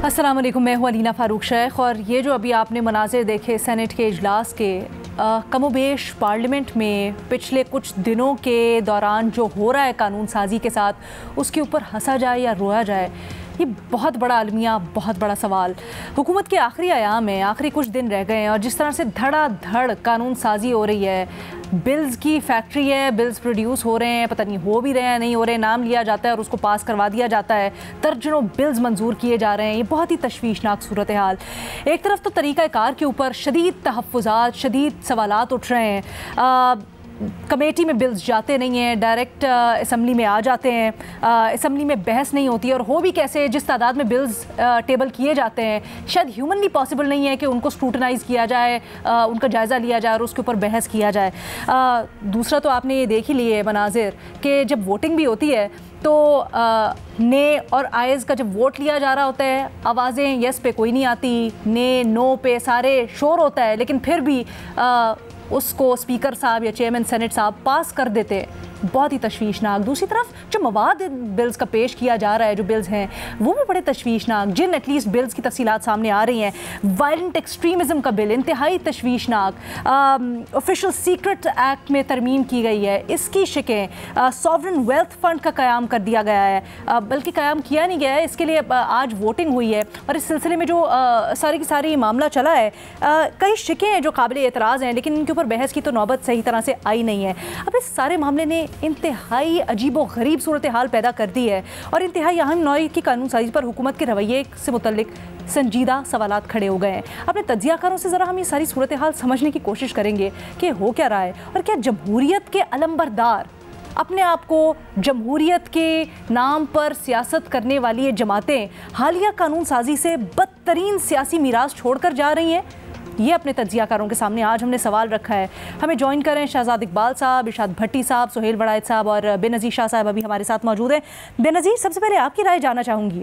अस्सलाम वालेकुम, मैं हूँ अलीना फ़ारूक शेख। और ये जो अभी आपने मनाज़िर देखे सेनेट के इजलास के, कमोबेश पार्लियामेंट में पिछले कुछ दिनों के दौरान जो हो रहा है कानून साजी के साथ, उसके ऊपर हंसा जाए या रोया जाए, ये बहुत बड़ा अलमिया, बहुत बड़ा सवाल। हुकूमत के आखिरी अयाम में आखिरी कुछ दिन रह गए हैं और जिस तरह से धड़ाधड़ कानून साजी हो रही है, बिल्स की फैक्ट्री है, बिल्स प्रोड्यूस हो रहे हैं, पता नहीं हो भी रहे हैं नहीं हो रहे, नाम लिया जाता है और उसको पास करवा दिया जाता है, दर्जनों बिल्स मंजूर किए जा रहे हैं। ये बहुत ही तशवीशनाक सूरत हाल। एक तरफ तो तरीक़ाकार के ऊपर शदीद तहफ़्फ़ुज़ात, शदीद सवालात उठ रहे हैं, कमेटी में बिल्स जाते नहीं हैं, डायरेक्ट असम्बली में आ जाते हैं, असम्बली में बहस नहीं होती है, और हो भी कैसे जिस तादाद में बिल्स टेबल किए जाते हैं शायद ह्यूमनली पॉसिबल नहीं है कि उनको स्क्रूटनाइज़ किया जाए, उनका जायज़ा लिया जाए और उसके ऊपर बहस किया जाए। दूसरा तो आपने ये देख ही लिए मनाजिर कि जब वोटिंग भी होती है तो ने और आयज़ का जब वोट लिया जा रहा होता है, आवाज़ें यस पे कोई नहीं आती, ने नो पे सारे शोर होता है, लेकिन फिर भी उसको स्पीकर साहब या चेयरमैन सेनेट साहब पास कर देते। बहुत ही तशवीशनाक। दूसरी तरफ जो मवाद बिल्स का पेश किया जा रहा है, जो बिल्स हैं वो भी बड़े तशवीशनाक, जिन एटलीस्ट बिल्स की तफसीलात सामने आ रही हैं। वायलेंट एक्सट्रीमिज़म का बिल इंतहाई तशवीशनाक। ऑफिशियल सीक्रेट एक्ट में तरमीम की गई है, इसकी शिकें। सॉवरन वेल्थ फंड का क़याम कर दिया गया है, बल्कि क़याम किया नहीं गया है, इसके लिए आज वोटिंग हुई है। और इस सिलसिले में जो सारी की सारी मामला चला है, कई शिकें हैं जो काबिल एतराज़ हैं, लेकिन इनके ऊपर बहस की तो नौबत सही तरह से आई नहीं है। अब इस सारे मामले ने इंतहाई अजीबो गरीब सूरत हाल पैदा कर दी है और इंतहाई अहम नौई की कानून साजी पर हुकूमत के रवैये से मुतल्लिक संजीदा सवालात खड़े हो गए हैं। अपने तज्जियाकारों से ज़रा हम ये सारी सूरत हाल समझने की कोशिश करेंगे कि हो क्या रहा है और क्या जमहूरियत के अलंबरदार अपने आप को जमहूरियत के नाम पर सियासत करने वाली ये जमातें हालिया कानून साजी से बदतरीन सियासी मीरास छोड़ कर जा रही हैं। ये अपने तज्जियाकारों के सामने आज हमने सवाल रखा है। हमें ज्वाइन करें शहजाद इकबाल साहब, इरशाद भट्टी साहब, सुहेल वड़ायत साहब और बेनज़ीर शाह साहब अभी हमारे साथ मौजूद हैं। बेनज़ीर, सबसे पहले आपकी राय जानना चाहूँगी,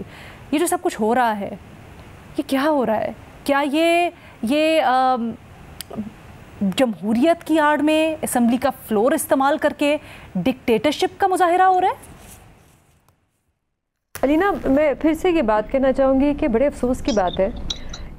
ये जो सब कुछ हो रहा है ये क्या हो रहा है? क्या ये जमहूरियत की आड़ में असम्बली का फ्लोर इस्तेमाल करके डिक्टेटरशिप का मुजाहिरा हो रहा है? अलीना, मैं फिर से ये बात कहना चाहूँगी कि बड़े अफसोस की बात है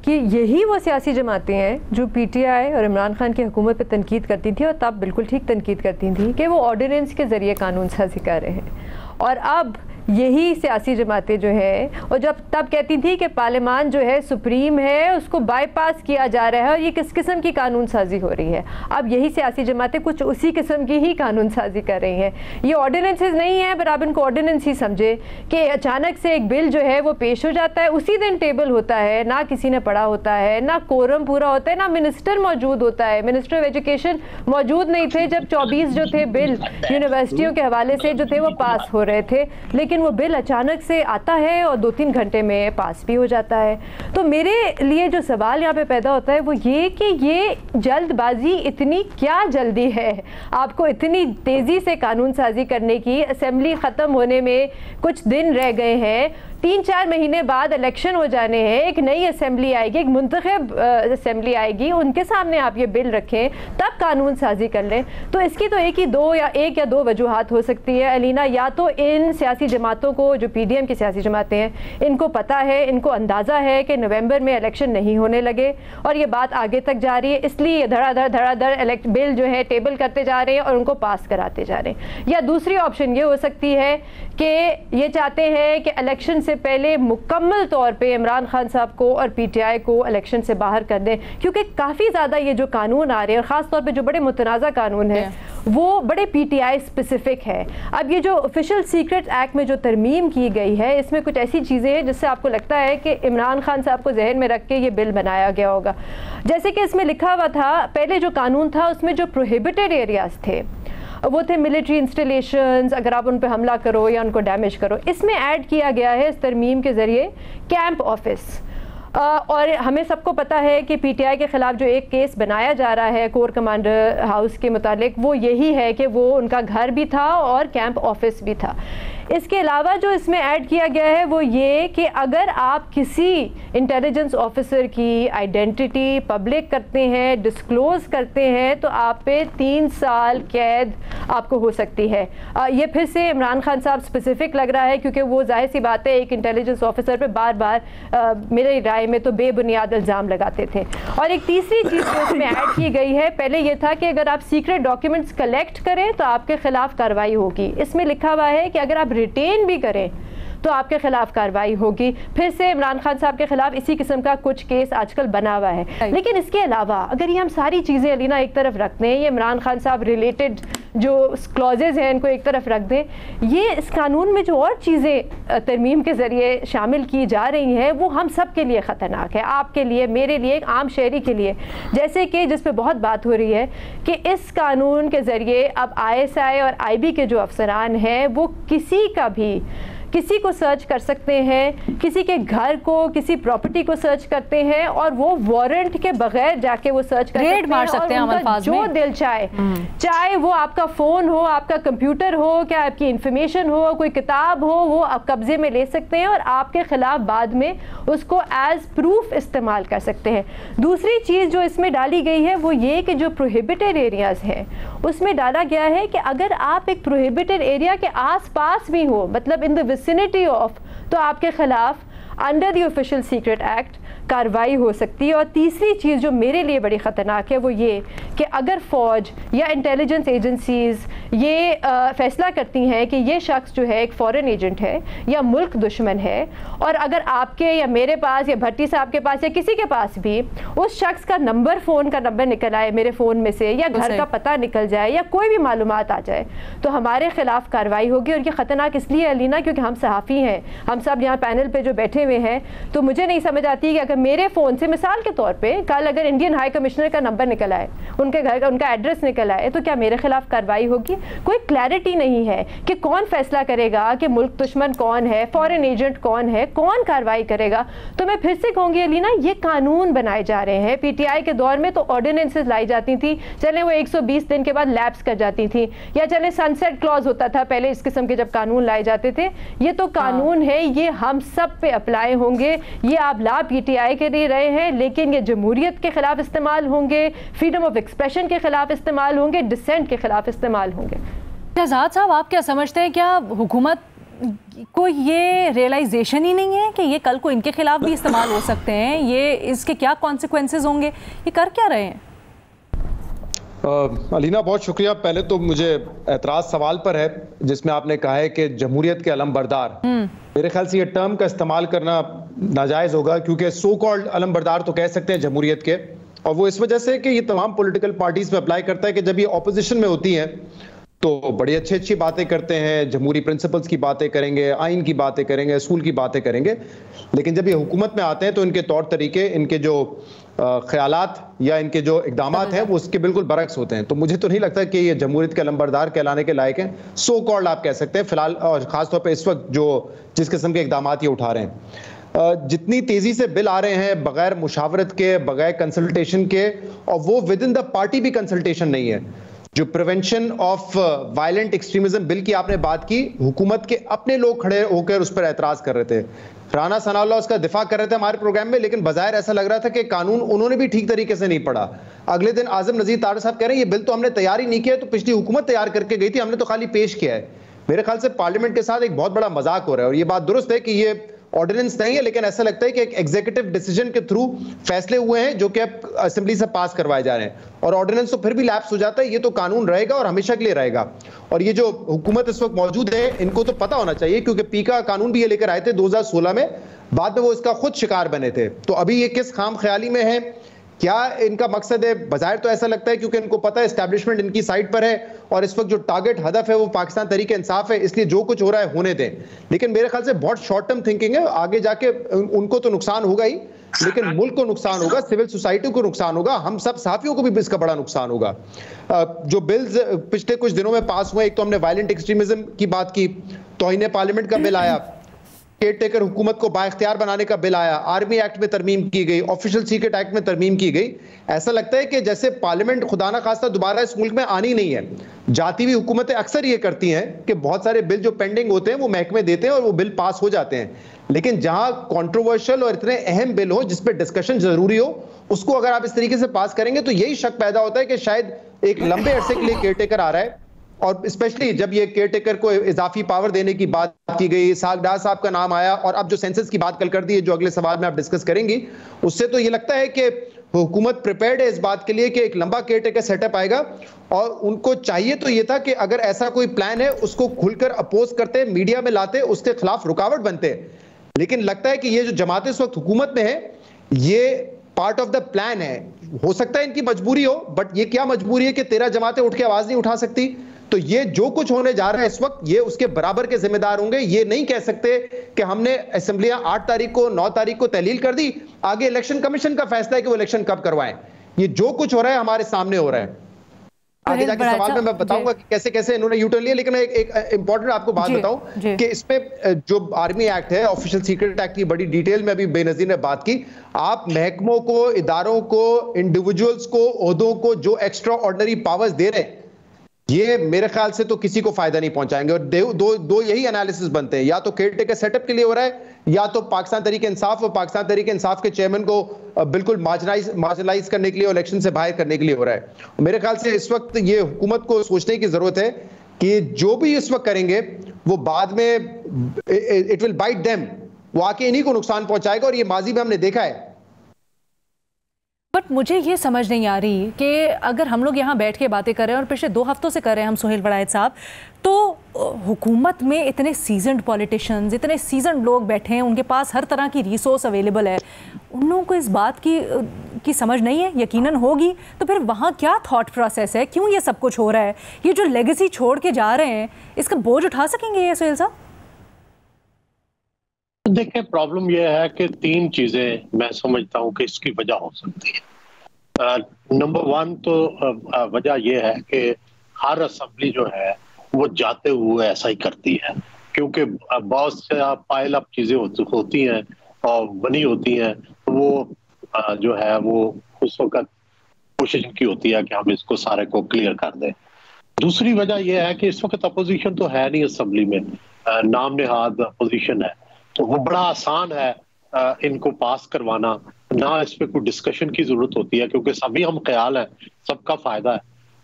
कि यही वो सियासी जमातें हैं जो पीटीआई और इमरान खान की हुकूमत पर तनकीद करती थी, और तब बिल्कुल ठीक तनकीद करती थी कि वो ऑर्डिनेंस के ज़रिए कानून साजी कर रहे हैं। और अब यही सियासी जमातें जो हैं, और जब तब कहती थी कि पार्लियामान जो है सुप्रीम है, उसको बाईपास किया जा रहा है और ये किस किस्म की कानून साजी हो रही है, अब यही सियासी जमातें कुछ उसी किस्म की ही कानून साजी कर रही हैं। ये ऑर्डिनेंसेस नहीं है, पर आप इनको ऑर्डिनेंस ही समझे कि अचानक से एक बिल जो है वो पेश हो जाता है, उसी दिन टेबल होता है, ना किसी ने पढ़ा होता है, ना कोरम पूरा होता है, ना मिनिस्टर मौजूद होता है। मिनिस्टर ऑफ एजुकेशन मौजूद नहीं थे जब 24 जो थे बिल यूनिवर्सिटियों के हवाले से जो थे वो पास हो रहे थे, लेकिन वो बिल अचानक से आता है और 2-3 घंटे में पास भी हो जाता है। तो मेरे लिए जो सवाल यहाँ पे पैदा होता है वो ये कि ये जल्दबाजी इतनी क्या जल्दी है, आपको इतनी तेज़ी से कानून साजी करने की? असेंबली ख़त्म होने में कुछ दिन रह गए हैं, 3-4 महीने बाद इलेक्शन हो जाने हैं, एक नई असेंबली आएगी, एक मुंतखब असेंबली आएगी, उनके सामने आप ये बिल रखें तब कानून साजी कर लें। तो इसकी तो एक या दो वजूहात हो सकती है अलीना। या तो इन सियासी जमातों को, जो पीडीएम की सियासी जमातें हैं, इनको पता है, इनको अंदाज़ा है कि नवंबर में इलेक्शन नहीं होने लगे और ये बात आगे तक जा रही है, इसलिए धड़ाधड़ बिल जो है टेबल करते जा रहे हैं और उनको पास कराते जा रहे हैं। या दूसरी ऑप्शन ये हो सकती है कि ये चाहते हैं कि इलेक्शन से पहले मुकम्मल तौर पे इमरान खान साहब को और पीटीआई को इलेक्शन से बाहर कर दें, क्योंकि काफ़ी ज़्यादा ये जो कानून आ रहे हैं और ख़ास तौर पे जो बड़े मुतनाज़ा कानून है वो बड़े पीटीआई स्पेसिफिक है। अब ये जो ऑफिशियल सीक्रेट एक्ट में जो तरमीम की गई है, इसमें कुछ ऐसी चीज़ें हैं जिससे आपको लगता है कि इमरान खान साहब को जहन में रख के ये बिल बनाया गया होगा। जैसे कि इसमें लिखा हुआ था, पहले जो कानून था उसमें जो प्रोहिबिटेड एरियाज़ थे वो थे मिलिट्री इंस्टॉलेशंस, अगर आप उन पर हमला करो या उनको डैमेज करो। इसमें ऐड किया गया है इस तरमीम के ज़रिए कैंप ऑफिस। और हमें सबको पता है कि पीटीआई के ख़िलाफ़ जो एक केस बनाया जा रहा है कोर कमांडर हाउस के मुतालिक, वो यही है कि वो उनका घर भी था और कैंप ऑफिस भी था। इसके अलावा जो इसमें ऐड किया गया है वो ये कि अगर आप किसी इंटेलिजेंस ऑफिसर की आइडेंटिटी पब्लिक करते हैं, डिस्क्लोज़ करते हैं, तो आप पे 3 साल कैद आपको हो सकती है। ये फिर से इमरान खान साहब स्पेसिफिक लग रहा है, क्योंकि वो जाहिर सी बात है एक इंटेलिजेंस ऑफिसर पे बार बार मेरी राय में तो बेबुनियाद इल्ज़ाम लगाते थे। और एक तीसरी चीज़ जो इसमें ऐड की गई है, पहले ये था कि अगर आप सीक्रेट डॉक्यूमेंट्स कलेक्ट करें तो आपके खिलाफ कार्रवाई होगी। इसमें लिखा हुआ है कि अगर आप रिटेन भी करें तो आपके खिलाफ कार्रवाई होगी। फिर से इमरान खान साहब के खिलाफ इसी किस्म का कुछ केस आजकल बना हुआ है। लेकिन इसके अलावा अगर ये हम सारी चीज़ें अलीना एक तरफ रखते हैं, ये इमरान खान साहब रिलेटेड जो क्लॉजेज हैं इनको एक तरफ रख दें, ये इस कानून में जो और चीज़ें तरमीम के ज़रिए शामिल की जा रही हैं वो हम सब के लिए ख़तरनाक है, आपके लिए, मेरे लिए, एक आम शहरी के लिए। जैसे कि जिस पे बहुत बात हो रही है कि इस कानून के ज़रिए अब ISI और IB के जो अफसरान हैं वो किसी को सर्च कर सकते हैं, किसी के घर को, किसी प्रॉपर्टी को सर्च करते हैं और वो वारंट के बगैर जाके वो सर्च कर सकते हैं और जो दिल चाहे, चाहे वो आपका फ़ोन हो, आपका कंप्यूटर हो, क्या आपकी इंफॉर्मेशन हो, कोई किताब हो, वो आप कब्जे में ले सकते हैं और आपके खिलाफ बाद में उसको एज प्रूफ इस्तेमाल कर सकते हैं। दूसरी चीज़ जो इसमें डाली गई है वो ये कि जो प्रोहिबिटेड एरियाज़ हैं उसमें डाला गया है कि अगर आप एक प्रोहिबिटेड एरिया के आसपास भी हो, मतलब इन द विसिनिटी ऑफ, तो आपके खिलाफ under the official secret act कार्रवाई हो सकती है। और तीसरी चीज़ जो मेरे लिए बड़ी ख़तरनाक है वो ये कि अगर फ़ौज या इंटेलिजेंस एजेंसीज़ ये फ़ैसला करती हैं कि ये शख्स जो है एक फ़ॉरेन एजेंट है या मुल्क दुश्मन है, और अगर आपके या मेरे पास या भट्टी साहब के पास या किसी के पास भी उस शख्स का नंबर, फ़ोन का नंबर निकल आए मेरे फ़ोन में से, या घर का पता निकल जाए या कोई भी मालूमात आ जाए, तो हमारे ख़िलाफ़ कार्रवाई होगी। और ये ख़तरनाक इसलिए अलीना क्योंकि हम सहाफ़ी हैं, हम सब यहाँ पैनल पर जो बैठे हुए हैं, तो मुझे नहीं समझ आती कि अगर मेरे फ़ोन से मिसाल के तौर पे कल अगर इंडियन हाई कमिश्नर का नंबर निकल आए, उनके घर का उनका एड्रेस निकल आए, तो क्या मेरे खिलाफ कार्रवाई होगी? कोई क्लैरिटी नहीं है कि कौन फैसला करेगा कि मुल्क दुश्मन कौन है, फॉरेन एजेंट कौन है, कौन कार्रवाई करेगा। तो मैं फिर से कहूँगी अलीना, ये कानून बनाए जा रहे हैं। PTI के दौर में तो ऑर्डिनेंसेस लाई जाती थी, चले वो 120 दिन के बाद लैप्स कर जाती थी, या चले सनसेट क्लॉज होता था पहले इस किस्म के जब कानून लाए जाते थे। ये तो कानून है, ये हम सब पे अप्लाई होंगे। ये आप ला PTI के लिए रहे हैं, लेकिन ये जमहूरियत के खिलाफ इस्तेमाल होंगे, फ्रीडम ऑफ एक्सप्रेशन के खिलाफ इस्तेमाल होंगे, डिसेंट के खिलाफ इस्तेमाल होंगे। शहजाद साहब, आप क्या समझते हैं, क्या हुकूमत को ये रियलाइजेशन ही नहीं है कि ये कल को इनके खिलाफ भी इस्तेमाल हो सकते हैं? ये इसके क्या कॉन्सिक्वेंसेस होंगे? ये कर क्या रहे हैं? अलीना बहुत शुक्रिया। पहले तो मुझे एतराज़ सवाल पर है जिसमें आपने कहा है कि जमहूरियत के अलमबरदार। मेरे ख्याल से ये टर्म का इस्तेमाल करना नाजायज़ होगा, क्योंकि सो कॉल्ड अलमबरदार तो कह सकते हैं जमहूरियत के, और वो इस वजह से कि ये तमाम पॉलिटिकल पार्टीज पे अप्लाई करता है कि जब ये ऑपोजिशन में होती हैं तो बड़ी अच्छी अच्छी बातें करते हैं, जमहूरी प्रिंसिपल्स की बातें करेंगे, आइन की बातें करेंगे, असूल की बातें करेंगे, लेकिन जब ये हुकूमत में आते हैं तो इनके तौर तरीके, इनके जो ख़यालात या इनके जो इक़दामात हैं वो उसके बिल्कुल बरक्स होते हैं। तो मुझे तो नहीं लगता कि ये जमहूरियत के अलमबरदार कहलाने के लायक हैं। सो कॉल्ड आप कह सकते हैं फिलहाल, और ख़ासतौर पर इस वक्त जो जिस किस्म के इक़दामात ये उठा रहे हैं। जितनी तेज़ी से बिल आ रहे हैं बग़ैर मुशावरत के, बग़ैर कंसल्टेशन के, और वो विद इन द पार्टी भी कंसल्टेशन नहीं है। जो prevention of violent extremism bill की आपने बात की, हुकूमत के अपने लोग खड़े होकर उस पर एतराज़ कर रहे थे। राना सनाउल्लाह उसका दिफा कर रहे थे हमारे प्रोग्राम में, लेकिन बज़ाहिर ऐसा लग रहा था कि कानून उन्होंने भी ठीक तरीके से नहीं पढ़ा। अगले दिन आज़म नज़ीर तारड़ साहब कह रहे हैं ये बिल तो हमने तैयार ही नहीं किया, तो पिछली हुकूमत तैयार करके गई थी, हमने तो खाली पेश किया है। मेरे ख्याल से पार्लियामेंट के साथ एक बहुत बड़ा मजाक हो रहा है। और ये बात दुरुस्त है कि ये ऑर्डिनेंस नहीं है, लेकिन ऐसा लगता है कि एक एग्जीक्यूटिव डिसीजन के थ्रू फैसले हुए हैं जो कि अब असेंबली से पास करवाए जा रहे हैं, और ऑर्डिनेंस तो फिर भी लैप्स हो जाता है। ये तो कानून रहेगा और हमेशा के लिए रहेगा। और ये जो हुकूमत इस वक्त मौजूद है इनको तो पता होना चाहिए, क्योंकि पीका कानून भी ये लेकर आए थे 2016 में, बाद में वो इसका खुद शिकार बने थे। तो अभी ये किस खाम ख्याली में है, क्या इनका मकसद है? बाज़ाहिर तो ऐसा लगता है क्योंकि इनको पता है एस्टैब्लिशमेंट इनकी साइड पर है और इस वक्त जो टारगेट हदफ है वो पाकिस्तान तहरीक इंसाफ है, इसलिए जो कुछ हो रहा है होने दें। लेकिन मेरे ख्याल से बहुत शॉर्ट टर्म थिंकिंग है। आगे जाके उनको तो नुकसान होगा ही, लेकिन मुल्क को नुकसान होगा, सिविल सोसाइटी को नुकसान होगा, हम सब सहाफियों को भी इसका बड़ा नुकसान होगा। जो बिल्स पिछले कुछ दिनों में पास हुए, एक तो हमने वायलेंट एक्सट्रीमिज्म की बात की, तौहीन पार्लियामेंट का बिल आया, केयर टेकर हुकूमत को बाइख्तियार बनाने का बिल आया, आर्मी एक्ट में तरमीम की गई, ऑफिशियल सीक्रेट एक्ट में तरमीम की गई। ऐसा लगता है कि जैसे पार्लियामेंट खुदा ना खास्ता दोबारा इस मुल्क में आनी नहीं है। जाती हुई हुकूमतें अक्सर ये करती हैं कि बहुत सारे बिल जो पेंडिंग होते हैं वो महकमे देते हैं और वो बिल पास हो जाते हैं, लेकिन जहां कंट्रोवर्शियल और इतने अहम बिल हो जिस पर डिस्कशन जरूरी हो, उसको अगर आप इस तरीके से पास करेंगे तो यही शक पैदा होता है कि शायद एक लंबे अरसे के लिए केयर टेकर आ रहा है। और स्पेशली जब ये केयर टेकर को इजाफी पावर देने की बात की गई, इसहाक डार साहब का नाम आया, और अब जो सेंसस की बात कल कर दी है जो अगले सवाल में आप डिस्कस करेंगी, उससे तो ये लगता है कि हुकूमत प्रिपेयर्ड है इस बात के लिए कि एक लंबा केयर टेकर सेटअप आएगा। और उनको चाहिए तो ये था कि अगर ऐसा कोई प्लान है उसको खुलकर अपोज करते, मीडिया में लाते, उसके खिलाफ रुकावट बनते। लेकिन लगता है कि ये जो जमातें इस वक्त हुकूमत में है ये पार्ट ऑफ द प्लान है। हो सकता है इनकी मजबूरी हो, बट ये क्या मजबूरी है कि 13 जमातें उठ के आवाज नहीं उठा सकती? तो ये जो कुछ होने जा रहा है इस वक्त, ये उसके बराबर के जिम्मेदार होंगे। ये नहीं कह सकते कि हमने असेंबलियां 8 तारीख को 9 तारीख को तहलील कर दी, आगे इलेक्शन कमीशन का फैसला है कि वो इलेक्शन कब करवाएं। ये जो कुछ हो रहा है हमारे सामने हो रहा है। आगे जाके सवाल में मैं बताऊंगा कि कैसे कैसे इन्होंने यूटर्न लिया, लेकिन मैं एक इंपॉर्टेंट आपको बात बताऊं कि इसमें जो आर्मी एक्ट है, ऑफिशियल सीक्रेट एक्ट की बड़ी डिटेल में अभी बेनजीर ने बात की। आप महकमों को, इदारों को, इंडिविजुअल्स को, ओहदों को जो एक्स्ट्रा ऑर्डिनरी पावर्स दे रहे हैं, ये मेरे ख्याल से तो किसी को फायदा नहीं पहुंचाएंगे। और दो यही एनालिसिस बनते हैं, या तो केयर टेकर सेटअप के लिए हो रहा है, या तो पाकिस्तान तहरीक इंसाफ और पाकिस्तान तहरीक इंसाफ के चेयरमैन को बिल्कुल मार्जिनलाइज करने के लिए, इलेक्शन से बाहर करने के लिए हो रहा है। मेरे ख्याल से इस वक्त ये हुकूमत को सोचने की जरूरत है कि जो भी इस वक्त करेंगे वो बाद में इट विल बाइट देम, वो आके इन्हीं को नुकसान पहुंचाएगा। और ये माजी में हमने देखा है। बट मुझे ये समझ नहीं आ रही कि अगर हम लोग यहाँ बैठ के बातें कर रहे हैं और पिछले 2 हफ्तों से कर रहे हैं हम सुहेल वड़ायत साहब, तो हुकूमत में इतने सीजन्ड पॉलिटिशियंस, इतने सीजन्ड लोग बैठे हैं, उनके पास हर तरह की रिसोर्स अवेलेबल है, उन लोगों को इस बात की समझ नहीं है? यकीनन होगी। तो फिर वहाँ क्या थॉट प्रोसेस है, क्यों ये सब कुछ हो रहा है? ये जो लेगेसी छोड़ के जा रहे हैं, इसका बोझ उठा सकेंगे ये सुहेल साहब? देखिए, प्रॉब्लम यह है कि 3 चीजें मैं समझता हूं कि इसकी वजह हो सकती है। नंबर 1 तो वजह यह है कि हर असेंबली जो है वो जाते हुए ऐसा ही करती है, क्योंकि बहुत से पाइल अप चीजें होती हैं और बनी होती हैं, तो वो जो है वो उस वक्त कोशिश की होती है कि हम इसको सारे को क्लियर कर दें। दूसरी वजह यह है कि इस वक्त अपोजिशन तो है नहीं असेंबली में, नाम नेहाद अपोजिशन है, तो वो बड़ा आसान है इनको पास करवाना, ना इस पे कोई डिस्कशन की जरूरत होती है, क्योंकि सभी हम ख्याल है, सबका फायदा है।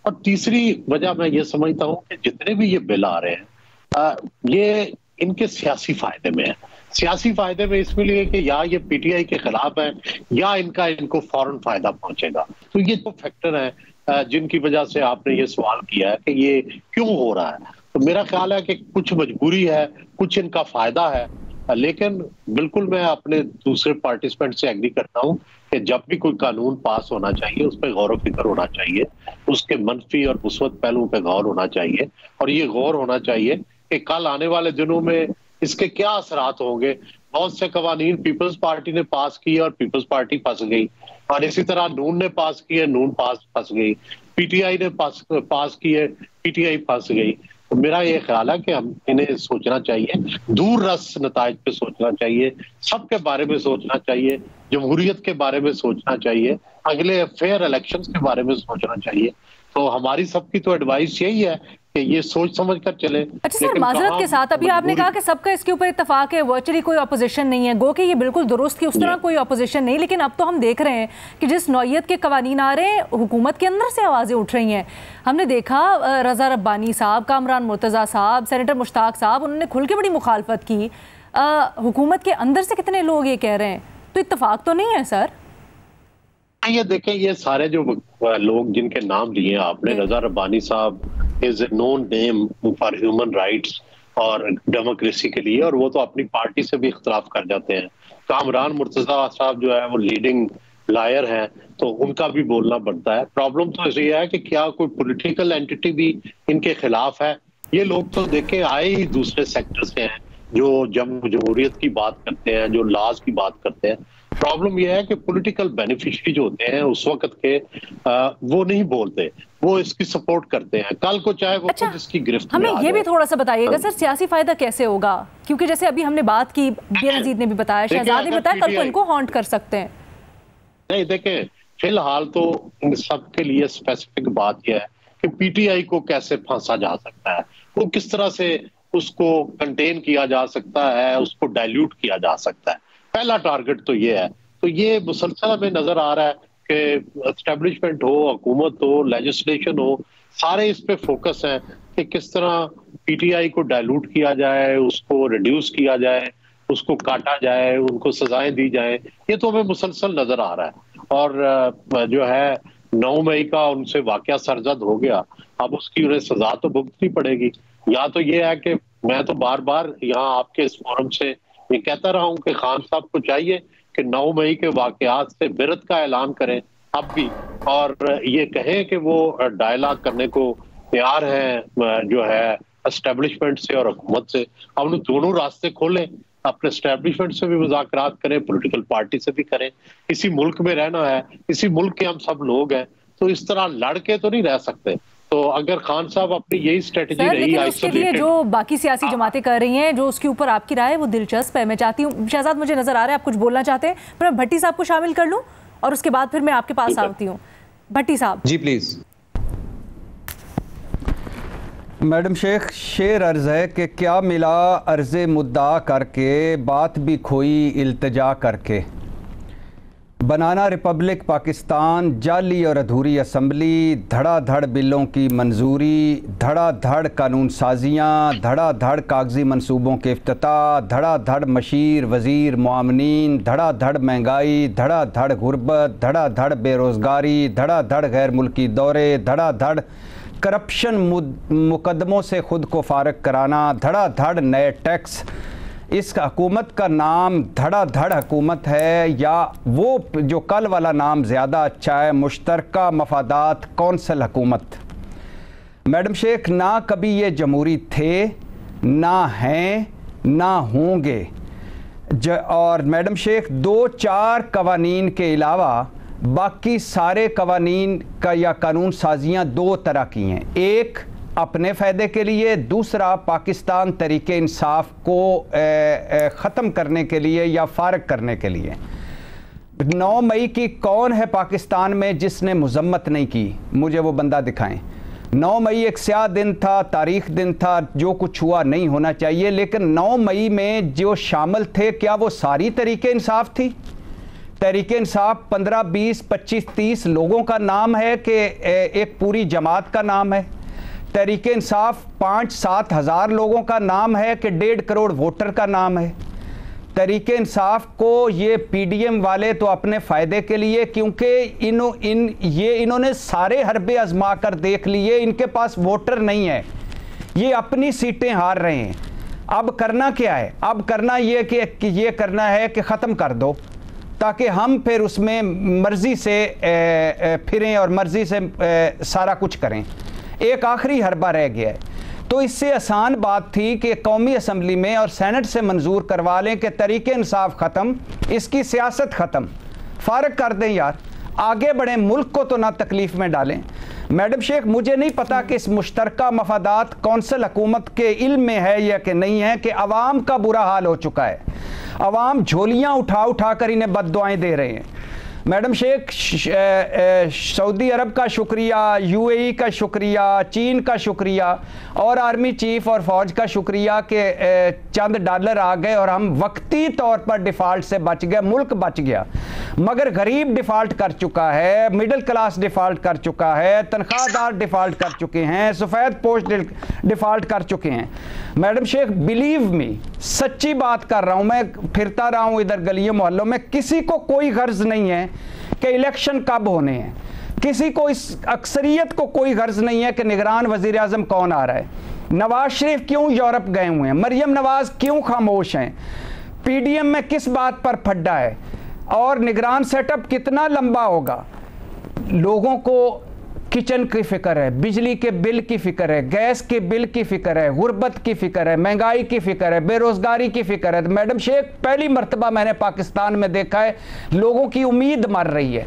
और तीसरी वजह मैं ये समझता हूँ कि जितने भी ये बिल आ रहे हैं ये इनके सियासी फायदे में है। सियासी फायदे में इसमें लिए कि या ये पीटीआई के खिलाफ है या इनको फौरन फायदा पहुंचेगा। तो ये तो फैक्टर है जिनकी वजह से आपने ये सवाल किया है कि ये क्यों हो रहा है। तो मेरा ख्याल है कि कुछ मजबूरी है, कुछ इनका फायदा है, लेकिन बिल्कुल मैं अपने दूसरे पार्टिसिपेंट से एग्री करता हूं कि जब भी कोई कानून पास होना चाहिए उस पर गौर व फिक्र होना चाहिए, उसके मनफी और मुस्बत पहलुओं पे गौर होना चाहिए, और ये गौर होना चाहिए कि कल आने वाले दिनों में इसके क्या असरात होंगे। बहुत से कवानीन पीपल्स पार्टी ने पास किए और पीपल्स पार्टी फंस गई, और इसी तरह नून ने पास किए, नून फंस गई, पीटीआई ने पास किए, पीटीआई फंस गई। तो मेरा ये ख्याल है कि हम इन्हें सोचना चाहिए, दूर रस नताइज पे सोचना चाहिए, सबके बारे में सोचना चाहिए, जमहूरियत के बारे में सोचना चाहिए, अगले फेयर इलेक्शंस के बारे में सोचना चाहिए। तो हमारी सबकी तो एडवाइस यही है कि ये सोच समझ कर चले। अच्छा सर, माजरत के साथ अभी आपने कहा कि सबका इसके ऊपर इत्तेफाक है, वर्चुअली कोई अपोजिशन नहीं है, गो कि ये बिल्कुल दुरुस्त की उस तरह कोई अपोजिशन नहीं, लेकिन अब तो हम देख रहे हैं कि जिस नौयत के कवानीन आ रहे हैं हुकूमत के अंदर से आवाज़ें उठ रही हैं। हमने देखा रज़ा रब्बानी साहब, कामरान मुर्तज़ा साहब, सेनेटर मुश्ताक साहब, उन्होंने खुल के बड़ी मुखालफत की। हुकूमत के अंदर से कितने लोग ये कह रहे हैं, तो इत्तेफाक तो नहीं है सर? ये देखें, ये सारे जो लोग जिनके नाम लिए आपने, रज़ा रब्बानी साहब is a known name for human rights और डेमोक्रेसी के लिए, और वो तो अपनी पार्टी से भी इख्तलाफ कर जाते हैं। कामरान मुर्तज़ा साहब जो है वो लीडिंग लायर हैं, तो उनका भी बोलना बनता है। प्रॉब्लम तो ये है कि क्या कोई पॉलिटिकल एंटिटी भी इनके खिलाफ है? ये लोग तो देखे आए ही दूसरे सेक्टर से हैं, जो जमहूरियत की बात करते हैं, जो लॉज की बात करते हैं। प्रॉब्लम यह है कि पॉलिटिकल बेनिफिशियरी जो होते हैं उस वक्त के वो नहीं बोलते, वो इसकी सपोर्ट करते हैं, कल को चाहे वो खुद इसकी गिरफ्त में आ जाए। हमें ये भी थोड़ा सा बताइएगा सर, सियासी फायदा कैसे होगा? क्योंकि जैसे अभी हमने बात की, बेनजीर ने भी बताया, शहजाद ने बताया, कल को इनको हॉन्ट कर सकते हैं। नहीं देखें, फिलहाल तो इन सबके लिए स्पेसिफिक बात यह है कि पीटीआई को कैसे फांसा जा सकता है, वो किस तरह से उसको कंटेन किया जा सकता है, उसको डाइल्यूट किया जा सकता है। पहला टारगेट तो ये है। तो ये मुसलसल में नजर आ रहा है कि एस्टेब्लिशमेंट हो, हुकूमत हो, लेजिस्लेशन हो, सारे इस पे फोकस है कि किस तरह पीटीआई को डाइल्यूट किया जाए, उसको रिड्यूस किया जाए, उसको काटा जाए, उनको सजाएं दी जाए। ये तो हमें मुसलसल नजर आ रहा है। और जो है 9 मई का उनसे वाकया सरजद हो गया, अब उसकी उन्हें सजा तो भुगतनी पड़ेगी। या तो ये है कि मैं तो बार बार यहाँ आपके इस फोरम से ये कहता रहा हूँ कि खान साहब को चाहिए कि 9 मई के वाकयात से बिरत का ऐलान करें अब भी, और ये कहें कि वो डायलॉग करने को तैयार हैं जो है एस्टेब्लिशमेंट से और हुकूमत से। अब उन्हें दोनों रास्ते खोलें, अपने एस्टेब्लिशमेंट से भी मुज़ाकरात करें, पॉलिटिकल पार्टी से भी करें। इसी मुल्क में रहना है, इसी मुल्क के हम सब लोग हैं, तो इस तरह लड़के तो नहीं रह सकते। तो अगर खान साहब अपनी यही स्ट्रेटजी रही, उसके लिए जो बाकी सियासी जमातें कर रही हैं, जो उसके ऊपर आपकी राय है वो दिलचस्प है। मैं चाहती हूँ शहजाद, मुझे नजर आ रहा है आप कुछ बोलना चाहते हैं, पर मैं भट्टी साहब को शामिल कर लूँ और उसके बाद फिर मैं आपके पास आती हूँ। भट्टी साहब जी प्लीज। मैडम शेख, शेर अर्ज है कि क्या मिला अर्ज़े मुद्दा करके, बात भी खोई इल्तिजा करके। बनाना रिपब्लिक पाकिस्तान, जाली और अधूरी असम्बली, धड़ाधड़ बिलों की मंजूरी, धड़ाधड़ कानून साजियाँ, धड़ाधड़ कागजी मंसूबों के इफ्तिताह, धड़ाधड़ मशीर वज़ीर मुआमनीन, धड़ाधड़ महंगाई, धड़ाधड़ गुर्बत, धड़ाधड़ बेरोज़गारी, धड़ाधड़ गैर मुल्की दौरे, धड़ाधड़ करप्शन मुकदमों से ख़ुद को फारग कराना, धड़ाधड़ नए टैक्स। इस हुकूमत का नाम धड़ाधड़ हुकूमत है या वो जो कल वाला नाम ज़्यादा अच्छा है, मुश्तरका मफादात कौंसल हुकूमत। मैडम शेख, ना कभी ये जमहूरी थे, ना हैं, ना होंगे। और मैडम शेख, 2-4 कवानीन के अलावा बाकी सारे कवानीन का या कानून साजियाँ 2 तरह की हैं। एक अपने फ़ायदे के लिए, दूसरा पाकिस्तान तरीके इंसाफ को ख़त्म करने के लिए या फारग करने के लिए। 9 मई की कौन है पाकिस्तान में जिसने मजम्मत नहीं की? मुझे वो बंदा दिखाएं। 9 मई एक स्याह दिन था, तारीख दिन था, जो कुछ हुआ नहीं होना चाहिए, लेकिन 9 मई में जो शामिल थे, क्या वो सारी तरीके इंसाफ थी? तहरीक इंसाफ 15, 20, 25, 30 लोगों का नाम है कि एक पूरी जमात का नाम है? तहरीक इंसाफ 5-7 हज़ार लोगों का नाम है कि 1.5 करोड़ वोटर का नाम है? तहरीक इंसाफ को ये पीडीएम वाले तो अपने फ़ायदे के लिए, क्योंकि इन्होंने सारे हरबे आजमा कर देख लिए, इनके पास वोटर नहीं है, ये अपनी सीटें हार रहे हैं। अब करना क्या है? अब करना ये कि ये करना है कि ख़त्म कर दो, ताकि हम फिर उसमें मर्ज़ी से फिरें और मर्ज़ी से सारा कुछ करें। एक आखिरी हरबा रह गया है, तो इससे आसान बात थी कि कौमी असम्बली में और सेनेट से मंजूर करवा लें कि तरीके इंसाफ ख़त्म, इसकी सियासत ख़त्म, फारग कर दें यार, आगे बढ़ें, मुल्क को तो ना तकलीफ़ में डालें। मैडम शेख, मुझे नहीं पता कि इस मुश्तरका मफादात कौंसल हुकूमत के इल्म में है या कि नहीं है कि अवाम का बुरा हाल हो चुका है। अवाम झोलियाँ उठा उठा कर इन्हें बद्दुआएं दे रहे हैं। मैडम शेख, सऊदी अरब का शुक्रिया, यूएई का शुक्रिया, चीन का शुक्रिया और आर्मी चीफ और फ़ौज का शुक्रिया कि चंद डॉलर आ गए और हम वक्ती तौर पर डिफ़ॉल्ट से बच गए, मुल्क बच गया। मगर गरीब डिफ़ॉल्ट कर चुका है, मिडिल क्लास डिफ़ॉल्ट कर चुका है, तनख्वाहदार डिफ़ॉल्ट कर चुके हैं, सफ़ेद पोस्ट डिफ़ॉल्ट कर चुके हैं। मैडम शेख, बिलीव मी, सच्ची बात कर रहा हूँ, मैं फिरता रहा हूँ इधर गलियों मोहल्लों में, किसी को कोई गर्ज नहीं है कि इलेक्शन कब होने हैं, किसी को, इस अक्सरियत को कोई गर्ज नहीं है कि निगरान वज़ीर आज़म कौन आ रहा है। नवाज शरीफ क्यों यूरोप गए हुए हैं, मरियम नवाज क्यों खामोश हैं, पीडीएम में किस बात पर फड्डा है और निगरान सेटअप कितना लंबा होगा। लोगों को किचन की फ़िक्र है, बिजली के बिल की फ़िक्र है, गैस के बिल की फ़िक्र है, गुर्बत की फ़िक्र है, महंगाई की फ़िक्र है, बेरोज़गारी की फ़िक्र है। मैडम शेख, पहली मर्तबा मैंने पाकिस्तान में देखा है लोगों की उम्मीद मर रही है,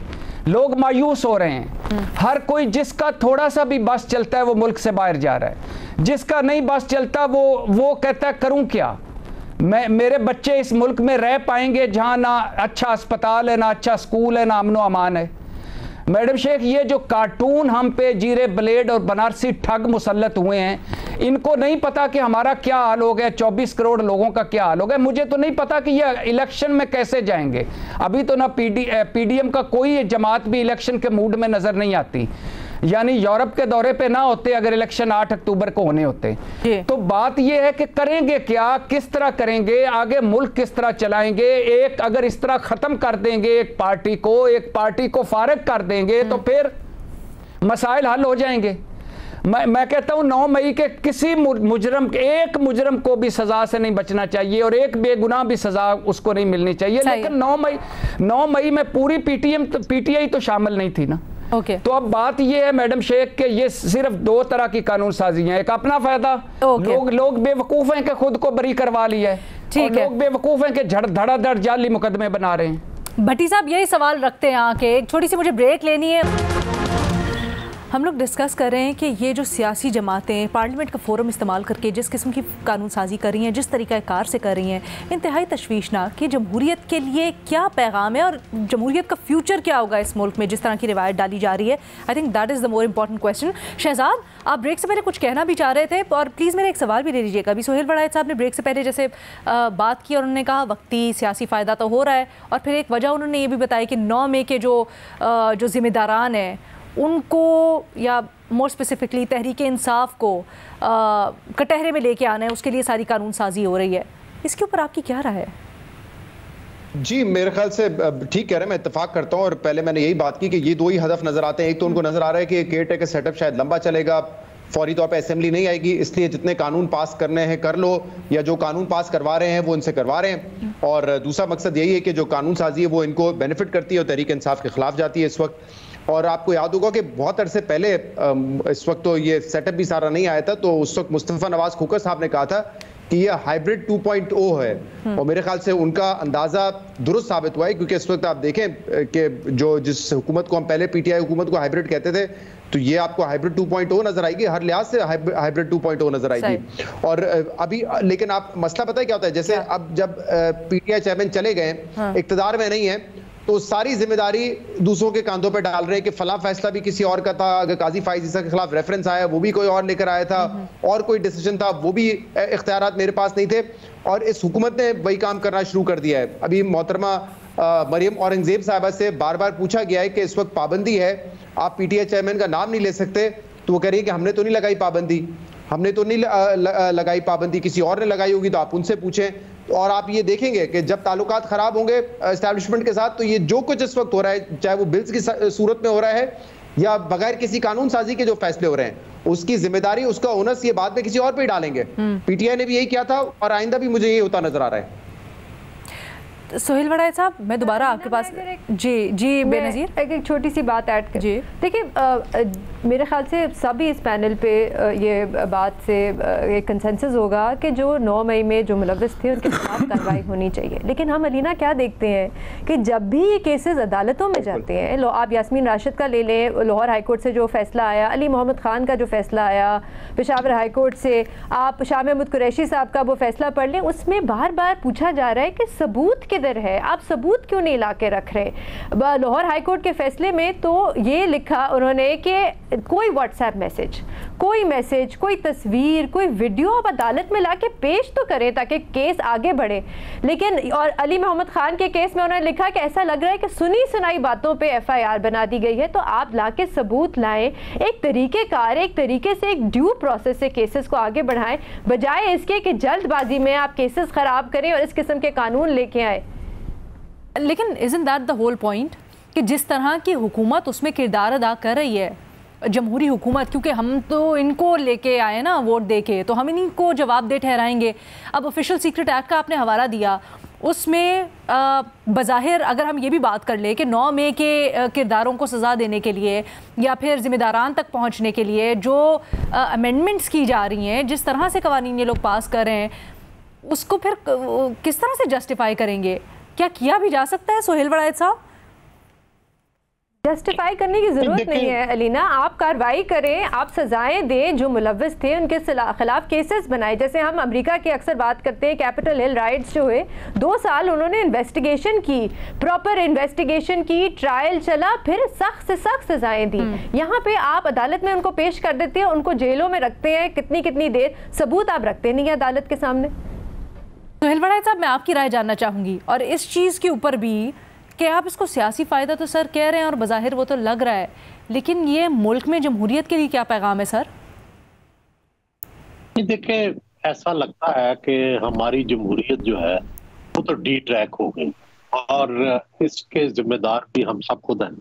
लोग मायूस हो रहे हैं। हर कोई, जिसका थोड़ा सा भी बस चलता है वो मुल्क से बाहर जा रहा है, जिसका नहीं बस चलता वो कहता है करूं क्या, मेरे बच्चे इस मुल्क में रह पाएंगे जहां ना अच्छा अस्पताल है, ना अच्छा स्कूल है, ना अमनो अमान है। मैडम शेख, ये जो कार्टून हम पे जीरे ब्लेड और बनारसी ठग मुसल्लत हुए हैं, इनको नहीं पता कि हमारा क्या हाल हो गया, 24 करोड़ लोगों का क्या हाल हो गया। मुझे तो नहीं पता कि ये इलेक्शन में कैसे जाएंगे। अभी तो ना पीडीएम का कोई जमात भी इलेक्शन के मूड में नजर नहीं आती, यानी यूरोप के दौरे पे ना होते अगर इलेक्शन 8 अक्टूबर को होने होते। तो बात यह है कि करेंगे क्या, किस तरह करेंगे, आगे मुल्क किस तरह चलाएंगे। एक अगर इस तरह खत्म कर देंगे एक पार्टी को फारिग कर देंगे तो फिर मसाइल हल हो जाएंगे। मैं कहता हूं 9 मई के किसी एक मुजरम को भी सजा से नहीं बचना चाहिए और एक बेगुनाह भी सजा उसको नहीं मिलनी चाहिए। लेकिन 9 मई में पूरी पीटीआई तो शामिल नहीं थी ना। तो अब बात ये है मैडम शेख कि ये सिर्फ 2 तरह की कानून साजी है, एक अपना फायदा, लोग बेवकूफ हैं कि खुद को बरी करवा लिया है, और लोग बेवकूफ हैं कि धड़ाधड़ जाली मुकदमे बना रहे हैं। भट्टी साहब यही सवाल रखते हैं आके, एक छोटी सी मुझे ब्रेक लेनी है। हम लोग डिस्कस कर रहे हैं कि ये जो सियासी जमातें पार्लियामेंट का फोरम इस्तेमाल करके जिस किस्म की कानून साजी कर रही हैं, जिस तरीक़ा कार से कर रही हैं, इंतहाई तशवीशनाक कि जमहूरियत के लिए क्या पैगाम है और जमहूरियत का फ्यूचर क्या होगा इस मुल्क में जिस तरह की रिवायत डाली जा रही है। I think that is the more important question. Shahzad, आप ब्रेक से पहले कुछ कहना भी चाह रहे थे और प्लीज़ मेरा एक सवाल भी ले लीजिएगा। अभी सोहेल वड़ायत साहब ने ब्रेक से पहले जैसे बात की और उन्होंने कहा वक्ती सियासी फ़ायदा तो हो रहा है, और फिर एक वजह उन्होंने ये भी बताई कि 9 मई के जो ज़िम्मेदारान हैं उनको, या मोर स्पेसिफिकली तहरीक इंसाफ को कटहरे में लेके आना है, उसके लिए सारी कानून साजी हो रही है। इसके ऊपर आपकी क्या राय है? जी, मेरे ख्याल से ठीक कह रहे हैं, मैं इत्तेफाक करता हूं। और पहले मैंने यही बात की कि ये 2 ही हदफ नजर आते हैं। एक तो उनको नजर आ रहा है कि केयर टेकर सेटअप शायद लंबा चलेगा, फौरी तौर पे असेंबली नहीं आएगी, इसलिए जितने कानून पास करने हैं कर लो, या जो कानून पास करवा रहे हैं वो इनसे करवा रहे हैं। और दूसरा मकसद यही है कि जो कानून साजी है वो इनको बेनिफिट करती है और तहरीक इंसाफ के खिलाफ जाती है इस वक्त। और आपको याद होगा कि बहुत अरसे पहले, इस वक्त तो ये सेटअप भी सारा नहीं आया था, तो उस वक्त मुस्तफा नवाज खोकर साहब ने कहा था कि ये हाइब्रिड 2.0 है, और मेरे ख्याल से उनका अंदाजा दुरुस्त साबित हुआ है। क्योंकि इस वक्त आप देखें कि जिस हुकूमत को हम पहले पीटीआई हुकूमत को हाइब्रिड कहते थे, तो ये आपको हाइब्रिड 2.0 नजर आएगी, हर लिहाज से हाइब्रिड 2.0 नजर आएगी। और अभी लेकिन आप मसला पता है क्या होता है, जैसे अब जब पीटीआई चेयरमैन चले गए, इक्तदार में नहीं है, तो सारी जिम्मेदारी दूसरों के कांधों पे डाल रहे हैं कि फला फैसला भी किसी और का था, अगर काजी फाइज ईसा के खिलाफ रेफरेंस आया वो भी कोई और लेकर आया था, और कोई डिसीजन था वो भी इख्तियारात मेरे पास नहीं थे। और इस हुकूमत ने वही काम करना शुरू कर दिया है। अभी मोहतरमा मरियम औरंगजेब साहिबा से बार बार पूछा गया है कि इस वक्त पाबंदी है, आप पीटीआई चेयरमैन का नाम नहीं ले सकते, तो वो कह रही है कि हमने तो नहीं लगाई पाबंदी, हमने तो नहीं लगाई पाबंदी, किसी और ने लगाई होगी तो आप उनसे पूछें। और आप ये देखेंगे कि जब ताल्लुकात खराब होंगे एस्टैब्लिशमेंट के साथ, तो ये जो कुछ इस वक्त हो रहा है, चाहे वो बिल्स की सूरत में हो रहा है या बगैर किसी कानून साजी के जो फैसले हो रहे हैं, उसकी जिम्मेदारी, उसका ओनस ये बाद में किसी और पे ही डालेंगे। पीटीआई ने भी यही किया था और आइंदा भी मुझे यही होता नजर आ रहा है। सोहेल वड़ायत साहब, मैं दोबारा आपके पास जी बेनज़ीर एक छोटी सी बात ऐड कर। देखिए, मेरे ख्याल से सभी इस पैनल पे ये बात से एक कंसेंसस होगा कि जो 9 मई में जो मुलव्विस थे उनके खिलाफ कार्रवाई होनी चाहिए। लेकिन हम अलीना क्या देखते हैं कि जब भी ये केसेस अदालतों में जाते हैं, आप यास्मीन राशिद का ले लें, लाहौर हाई कोर्ट से जो फैसला आया, अली मोहम्मद खान का जो फैसला आया पेशावर हाई कोर्ट से, आप शाह महमूद कुरैशी साहब का वो फैसला पढ़ लें, उसमें बार बार पूछा जा रहा है कि सबूत किधर है, आप सबूत क्यों नहीं ला के रख रहे। लाहौर हाई कोर्ट के फैसले में तो ये लिखा उन्होंने कि कोई व्हाट्सएप मैसेज, कोई तस्वीर, कोई वीडियो आप अदालत में लाके पेश तो करें ताकि केस आगे बढ़े। लेकिन और अली मोहम्मद खान के केस में उन्होंने लिखा कि ऐसा लग रहा है कि सुनी सुनाई बातों पे एफआईआर बना दी गई है, तो आप लाके सबूत लाएं, एक तरीकेकार, एक तरीके से, एक ड्यू प्रोसेस से केसेस को आगे बढ़ाएं, बजाय इसके कि जल्दबाजी में आप केसेस खराब करें और इस किस्म के कानून लेके आए। लेकिन isn't that the whole point कि जिस तरह की हुकूमत उसमें किरदार अदा कर रही है, जमहूरी हुकूमत, क्योंकि हम तो इनको लेके आए ना वोट दे के, तो हम इन्हीं को जवाबदेह ठहराएंगे। अब ऑफिशियल सीक्रेट एक्ट का आपने हवाला दिया, उसमें बज़ाहिर अगर हम ये भी बात कर लें कि 9 मई के किरदारों को सज़ा देने के लिए या फिर ज़िम्मेदारान तक पहुंचने के लिए जो अमेंडमेंट्स की जा रही हैं, जिस तरह से कवानीन ये लोग पास कर रहे हैं, उसको फिर किस तरह से जस्टिफाई करेंगे? क्या किया भी जा सकता है सोहेल वड़ाइद साहब? जस्टिफाई करने की जरूरत नहीं है अलीना, आप कार्रवाई करें, आप सजाएं दें, जो मुलव्विस थे उनके खिलाफ केसेस बनाए। जैसे हम अमेरिका की अक्सर बात करते हैं, कैपिटल हिल राइट्स जो हुए, 2 साल उन्होंने इन्वेस्टिगेशन की, प्रॉपर इन्वेस्टिगेशन की, ट्रायल चला, फिर सख्त से सख्त सजाएं दी। यहाँ पे आप अदालत में उनको पेश कर देते हैं, उनको जेलों में रखते हैं कितनी कितनी देर, सबूत आप रखते नहीं है अदालत के सामने। सोहेल वड़ाइद साहब, मैं आपकी राय जानना चाहूंगी, और इस चीज़ के ऊपर भी कि आप इसको सियासी फ़ायदा तो सर कह रहे हैं और बज़ाहिर वो तो लग रहा है, लेकिन ये मुल्क में जमहूरियत के लिए क्या पैगाम है सर? देखिए, ऐसा लगता है कि हमारी जमहूरियत जो है वो तो डी ट्रैक हो गई और इसके जिम्मेदार भी हम सब खुद हैं।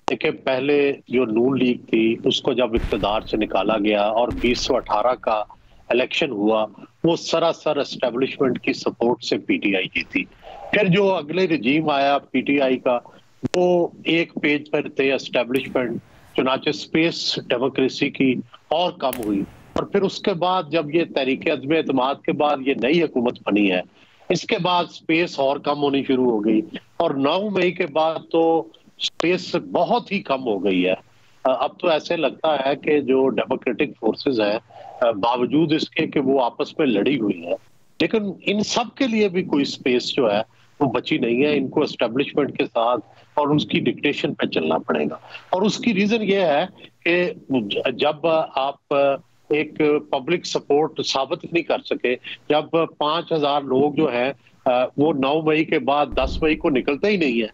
देखिए, पहले जो नून लीग थी उसको जब इक़्तिदार से निकाला गया और 2018 का इलेक्शन हुआ, वो सरासर एस्टेब्लिशमेंट की सपोर्ट से पीटीआई जीती। फिर जो अगले रजीम आया पीटीआई का, वो एक पेज पर थे एस्टेब्लिशमेंट, चुनाचे स्पेस डेमोक्रेसी की और कम हुई। और फिर उसके बाद जब ये तहरीक अज़्म एतमाद के बाद ये नई हुकूमत बनी है, इसके बाद स्पेस और कम होनी शुरू हो गई और 9 मई के बाद तो स्पेस बहुत ही कम हो गई है। अब तो ऐसे लगता है कि जो डेमोक्रेटिक फोर्सेस हैं, बावजूद इसके कि वो आपस में लड़ी हुई है, लेकिन इन सब के लिए भी कोई स्पेस जो है वो बची नहीं है। इनको एस्टेब्लिशमेंट के साथ और उसकी डिक्टेशन पे चलना पड़ेगा। और उसकी रीजन ये है कि जब आप एक पब्लिक सपोर्ट साबित नहीं कर सके, जब 5000 लोग जो हैं वो 9 मई के बाद 10 मई को निकलते ही नहीं है,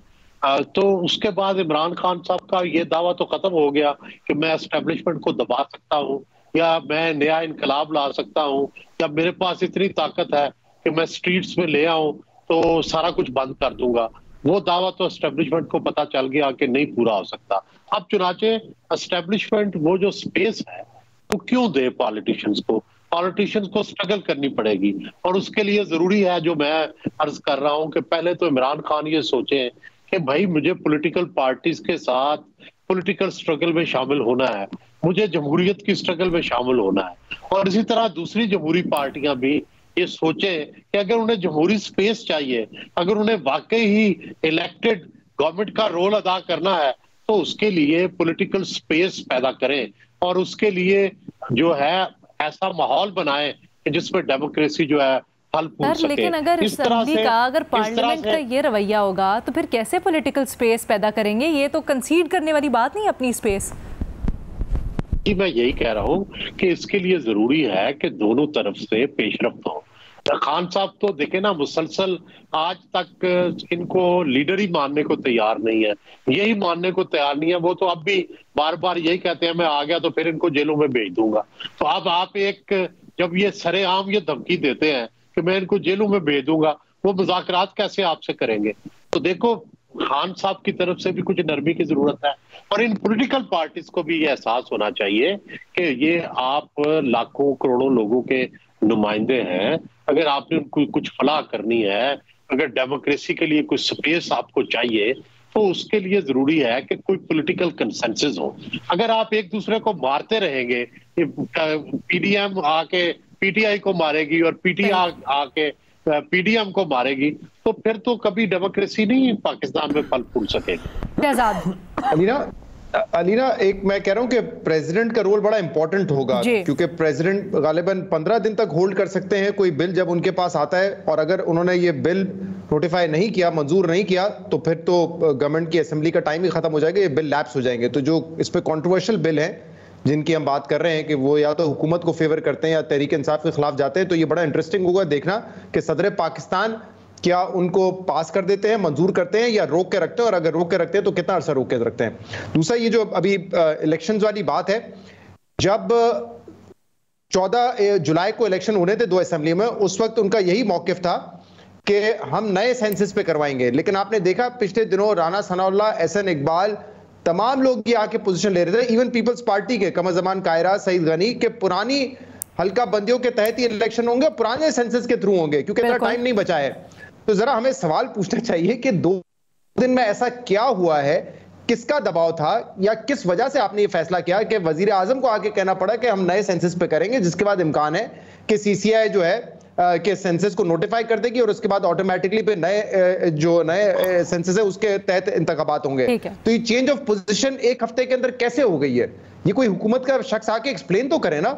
तो उसके बाद इमरान खान साहब का ये दावा तो खत्म हो गया कि मैं एस्टेब्लिशमेंट को दबा सकता हूँ या मैं नया इनकलाब ला सकता हूँ या मेरे पास इतनी ताकत है कि मैं स्ट्रीट्स में ले आऊं तो सारा कुछ बंद कर दूंगा। वो दावा तो एस्टेब्लिशमेंट को पता चल गया कि नहीं पूरा हो सकता। अब चुनाचे एस्टेब्लिशमेंट वो जो स्पेस है वो क्यों दे पॉलिटिशियंस को? पॉलिटिशियंस को स्ट्रगल करनी पड़ेगी और उसके लिए जरूरी है, जो मैं अर्ज कर रहा हूं, कि पहले तो इमरान खान ये सोचें कि भाई मुझे पॉलिटिकल पार्टीज के साथ पॉलिटिकल स्ट्रगल में शामिल होना है, मुझे जमहूरियत की स्ट्रगल में शामिल होना है। और इसी तरह दूसरी जमहूरी पार्टियां भी ये सोचें कि अगर उन्हें जमहूरी स्पेस चाहिए, अगर उन्हें वाकई ही इलेक्टेड गवर्नमेंट का रोल अदा करना है, तो उसके लिए पॉलिटिकल स्पेस पैदा करें और उसके लिए जो है ऐसा माहौल बनाएं कि जिसमें डेमोक्रेसी जो है फल फूल सके। लेकिन अगर असेंबली का, अगर पार्लियामेंट का ये रवैया होगा तो फिर कैसे पॉलिटिकल स्पेस पैदा करेंगे? ये तो कंसीड करने वाली बात नहीं, अपनी स्पेस। जी, मैं यही कह रहा हूँ कि इसके लिए जरूरी है कि दोनों तरफ से पेशरफ्त हो। खान साहब तो देखे ना, मुसलसल आज तक इनको लीडर ही मानने को तैयार नहीं है, यही मानने को तैयार नहीं है। वो तो अब भी बार बार यही कहते हैं मैं आ गया तो फिर इनको जेलों में भेज दूंगा। तो अब आप एक जब ये सरेआम ये धमकी देते हैं कि मैं इनको जेलों में भेज दूंगा, वो मुज़ाकरात कैसे आपसे करेंगे? तो देखो, खान साहब की तरफ से भी कुछ नरमी की जरूरत है और इन पॉलिटिकल पार्टीज को भी ये एहसास होना चाहिए कि ये आप लाखों करोड़ों लोगों के नुमाइंदे हैं। अगर आपने उनको कुछ फलाह करनी है, अगर डेमोक्रेसी के लिए कुछ स्पेस आपको चाहिए, तो उसके लिए जरूरी है कि कोई पॉलिटिकल कंसेंसस हो। अगर आप एक दूसरे को मारते रहेंगे, पीडीएम आके पीटीआई को मारेगी और पीटीआई आके पीडीएम को मारेगी, तो फिर तो कभी डेमोक्रेसी नहीं पाकिस्तान में फल फूल सकेगी। अलीना, एक मैं कह रहा हूं कि प्रेसिडेंट का रोल बड़ा इंपॉर्टेंट होगा, क्योंकि प्रेसिडेंट गालिबन 15 दिन तक होल्ड कर सकते हैं कोई बिल जब उनके पास आता है, और अगर उन्होंने ये बिल नोटिफाई नहीं किया, मंजूर नहीं किया, तो फिर तो गवर्नमेंट की असेंबली का टाइम ही खत्म हो जाएगा, ये बिल लैप्स हो जाएंगे। तो जो इस पे कंट्रोवर्शियल बिल है जिनकी हम बात कर रहे हैं कि वो या तो हुकूमत को फेवर करते हैं या तहरीक इंसाफ के खिलाफ जाते हैं, तो ये बड़ा इंटरेस्टिंग होगा देखना कि सदर पाकिस्तान क्या उनको पास कर देते हैं, मंजूर करते हैं या रोक के रखते हैं, और अगर रोक के रखते हैं तो कितना अरसा रोक के रखते हैं। दूसरा, ये जो अभी इलेक्शंस वाली बात है, जब 14 जुलाई को इलेक्शन होने थे 2 असेंबली में, उस वक्त उनका यही मौकिफ था कि हम नए सेंसस पे करवाएंगे। लेकिन आपने देखा पिछले दिनों राना सनाउल्लाह, एहसन इकबाल, तमाम लोग ये आके पोजीशन ले रहे थे, इवन पीपल्स पार्टी के कमर जमान कायरा, सईद गनी, के पुरानी हल्का बंदियों के तहत ये इलेक्शन होंगे, पुराने सेंसस के थ्रू होंगे, क्योंकि इतना टाइम नहीं बचा है। तो जरा हमें सवाल पूछना चाहिए कि 2 दिन में ऐसा क्या हुआ है, किसका दबाव था, या किस वजह से आपने ये फैसला किया कि वजीर आजम को आके कहना पड़ा कि हम नए सेंसस पे करेंगे, जिसके बाद इम्कान है कि सीसीआई जो है के सेंसस को नोटिफाई कर देगी और उसके बाद ऑटोमेटिकली पे नए सेंसस है उसके तहत इंतखाबात होंगे। तो ये चेंज ऑफ पोजीशन 1 हफ्ते के अंदर कैसे हो गई है? ये कोई हुकूमत का शख्स आके एक्सप्लेन तो करे ना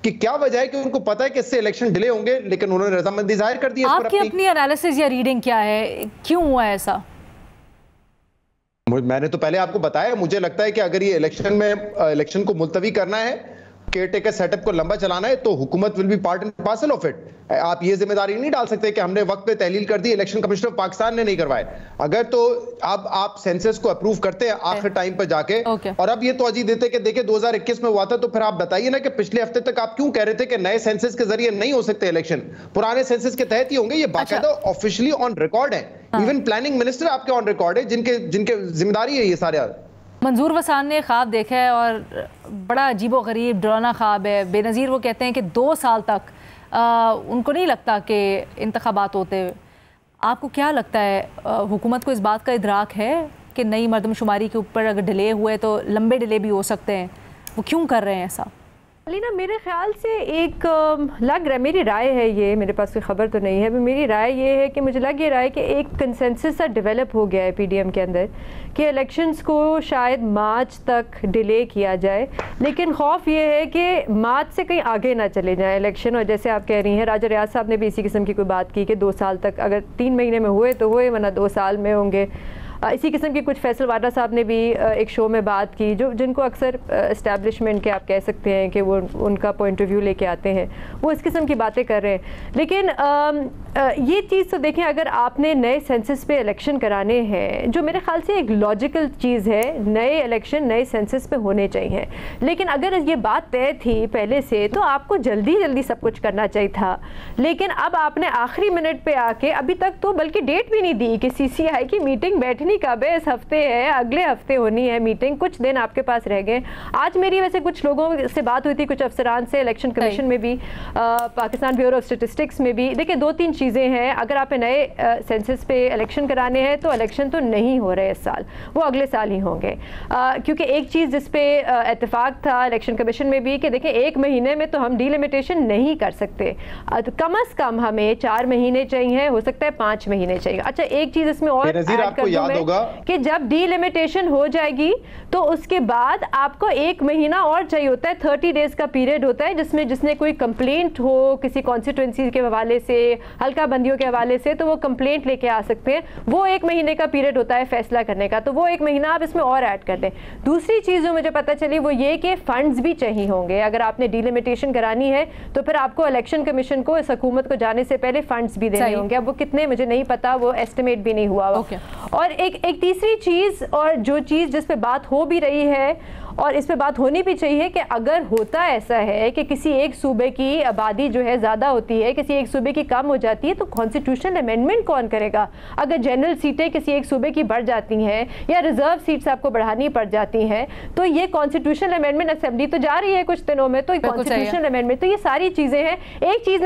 कि क्या वजह है कि उनको पता है कि इससे इलेक्शन डिले होंगे, लेकिन उन्होंने रजामंदी जाहिर कर दी। आपकी अपनी एनालिसिस या रीडिंग क्या है, क्यों हुआ ऐसा? मैंने तो पहले आपको बताया, मुझे लगता है कि अगर ये इलेक्शन को मुलतवी करना है, केयर टेकर सेटअप को लंबा चलाना है, तो हुकूमत will be part and parcel of it. आप ये जिम्मेदारी नहीं डाल सकते कि हमने वक्त पे तहलील कर दी, इलेक्शन कमिश्नर ऑफ पाकिस्तान ने नहीं करवाए। अगर तो अब आप सेंसस को अप्रूव करते हैं आखिर टाइम पर जाके, और अब ये तवज्जो देते कि देखिए 2021 में हुआ था, तो फिर आप बताइए ना कि पिछले हफ्ते तक आप क्यों कह रहे थे कि नए सेंसस के जरिए नहीं हो सकते इलेक्शन, पुराने सेंसस के तहत ही होंगे। ये बाकायदा ऑफिशियली ऑन रिकॉर्ड है, इवन प्लानिंग मिनिस्टर आपके ऑन रिकॉर्ड है, जिनके जिम्मेदारी है ये सारे। मंजूर वसान ने ख्वाब देखा है और बड़ा अजीबोगरीब डरावना ख्वाब है, बेनज़ीर। वो कहते हैं कि 2 साल तक उनको नहीं लगता कि इंतखाबात होते हुए। आपको क्या लगता है, हुकूमत को इस बात का इदराक है कि नई मरदमशुमारी के ऊपर अगर डिले हुए तो लंबे डिले भी हो सकते हैं? वो क्यों कर रहे हैं ऐसा? अलीना, मेरे ख्याल से एक लग रहा है, मेरी राय है ये, मेरे पास कोई ख़बर तो नहीं है, मेरी राय ये है कि मुझे लग ये रहा है कि एक कंसेंसस सा डेवलप हो गया है पीडीएम के अंदर कि इलेक्शंस को शायद मार्च तक डिले किया जाए, लेकिन खौफ ये है कि मार्च से कहीं आगे ना चले जाए इलेक्शन। और जैसे आप कह रही हैं, राजा रियाज साहब ने भी इसी किस्म की कोई बात की कि 2 साल तक, अगर 3 महीने में हुए तो हुए, वरना 2 साल में होंगे। इसी किस्म की कुछ फैसल वाडा साहब ने भी एक शो में बात की, जिनको अक्सर इस्टेब्लिशमेंट के आप कह सकते हैं कि वो उनका पॉइंट ऑफ व्यू लेके आते हैं, वो इस किस्म की बातें कर रहे हैं। लेकिन ये चीज़ तो देखें, अगर आपने नए सेंसस पे इलेक्शन कराने हैं, जो मेरे ख्याल से एक लॉजिकल चीज़ है, नए इलेक्शन नए सेंसस पे होने चाहिए। लेकिन अगर ये बात तय थी पहले से तो आपको जल्दी जल्दी सब कुछ करना चाहिए था। लेकिन अब आपने आखिरी मिनट पे आके, अभी तक तो बल्कि डेट भी नहीं दी कि सीसीआई की मीटिंग बैठनी कब है, इस हफ्ते है, अगले हफ्ते होनी है मीटिंग, कुछ दिन आपके पास रह गए। आज मेरी वैसे कुछ लोगों से बात हुई थी, कुछ अफसरान से, इलेक्शन कमीशन में भी, पाकिस्तान ब्यूरो ऑफ स्टेटिस्टिक्स में भी। देखिए 2-3 चीज़ें हैं, अगर आप नए सेंसस पे इलेक्शन कराने हैं तो इलेक्शन तो नहीं हो रहे इस साल, वो अगले साल ही होंगे। क्योंकि एक चीज़ जिस पे इत्तेफाक था इलेक्शन कमीशन में भी कि देखिए 1 महीने में तो हम डीलिमिटेशन नहीं कर सकते, कम अज़ कम हमें 4 महीने चाहिए, हो सकता है 5 महीने चाहिए। अच्छा, एक चीज़ इसमें और ऐड कर दूं कि जब डीलिमिटेशन हो जाएगी तो उसके बाद आपको 1 महीना और चाहिए होता है, 30 डेज का पीरियड होता है, जिसने कोई कंप्लेंट हो किसी कॉन्स्टिट्यूंसी के हवाले से, हल्का बंदियों के हवाले से, तो वो कंप्लेंट लेके आ सकते हैं। वो 1 महीने का पीरियड होता है फैसला करने का, तो वो 1 महीना आप इसमें और ऐड कर दें। दूसरी चीज़ जो मुझे पता चली वो ये कि फंड्स भी चाहिए होंगे। अगर आपने डीलिमिटेशन करानी है तो फिर आपको इलेक्शन कमीशन को, इस हुकूमत को जाने से पहले फंड्स भी देने होंगे। अब वो कितने मुझे नहीं पता, वो एस्टिमेट भी नहीं हुआ। और एक तीसरी चीज़, और जो चीज़ जिस पे बात हो भी रही है और इस पे बात होनी भी चाहिए, कि अगर होता ऐसा है कि किसी एक सूबे की आबादी जो है ज़्यादा होती है, किसी एक सूबे की कम हो जाती है, तो कॉन्स्टिट्यूशनल अमेंडमेंट कौन करेगा? अगर जनरल सीटें किसी एक सूबे की बढ़ जाती हैं या रिजर्व सीट्स आपको बढ़ानी पड़ जाती हैं, तो ये कॉन्स्टिट्यूशनल अमेंडमेंट, असेंबली तो जा रही है कुछ दिनों में, तो कॉन्स्टिट्यूशनल अमेंडमेंट, तो ये सारी चीज़ें हैं। एक चीज़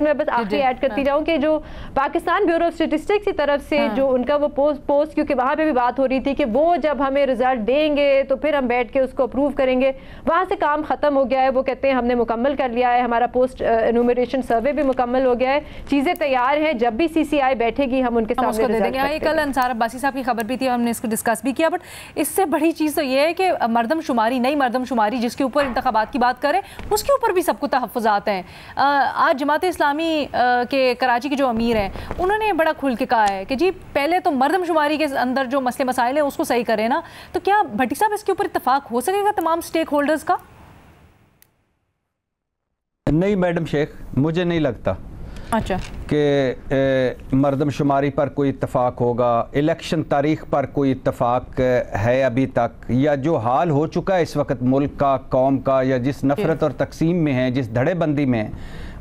मैं बस आखिरी ऐड करती जाऊँ कि जो पाकिस्तान ब्यूरो ऑफ स्टेटिस्टिक्स की तरफ से जो उनका वो पोस्ट, क्योंकि वहाँ पर भी बात हो रही थी कि वो जब हमें रिजल्ट देंगे तो फिर हम बैठ के उसको अप्रूव करेंगे, वहाँ से काम खत्म हो गया है। वो कहते हैं हमने मुकम्मल कर लिया है, हमारा पोस्ट एनुमरेशन सर्वे भी मुकम्मल हो गया है, चीज़ें तैयार हैं, जब भी सीसीआई बैठेगी हम उनके सामने रिजल्ट दे देंगे। कल अंसार अब्बासी साहब की खबर भी थी, हमने इसको डिस्कस भी किया, बट इससे बड़ी चीज़ तो ये है कि मरदमशुमारी, नई मरदमशुमारी जिसके ऊपर इंतखाबात की बात करें, उसके ऊपर भी सबको तहफ़्फ़ुज़ात हैं। आज जमात इस्लामी के कराची के जो अमीर हैं, उन्होंने बड़ा खुल के कहा है कि जी पहले तो मरदमशुमारी के अंदर जो मसले मसाइल हैं उसको सही करें ना। तो क्या भट्टी साहब इसके ऊपर इत्तेफाक हो सकेगा तमाम स्टेक होल्डर्स का? नहीं मैडम शेख, मुझे नहीं लगता अच्छा कि मरदमशुमारी पर कोई इत्तफाक होगा। इलेक्शन तारीख पर कोई इत्तफाक है अभी तक, या जो हाल हो चुका है इस वक्त मुल्क का, कौम का, या जिस नफरत और तकसीम में है, जिस धड़ेबंदी में है,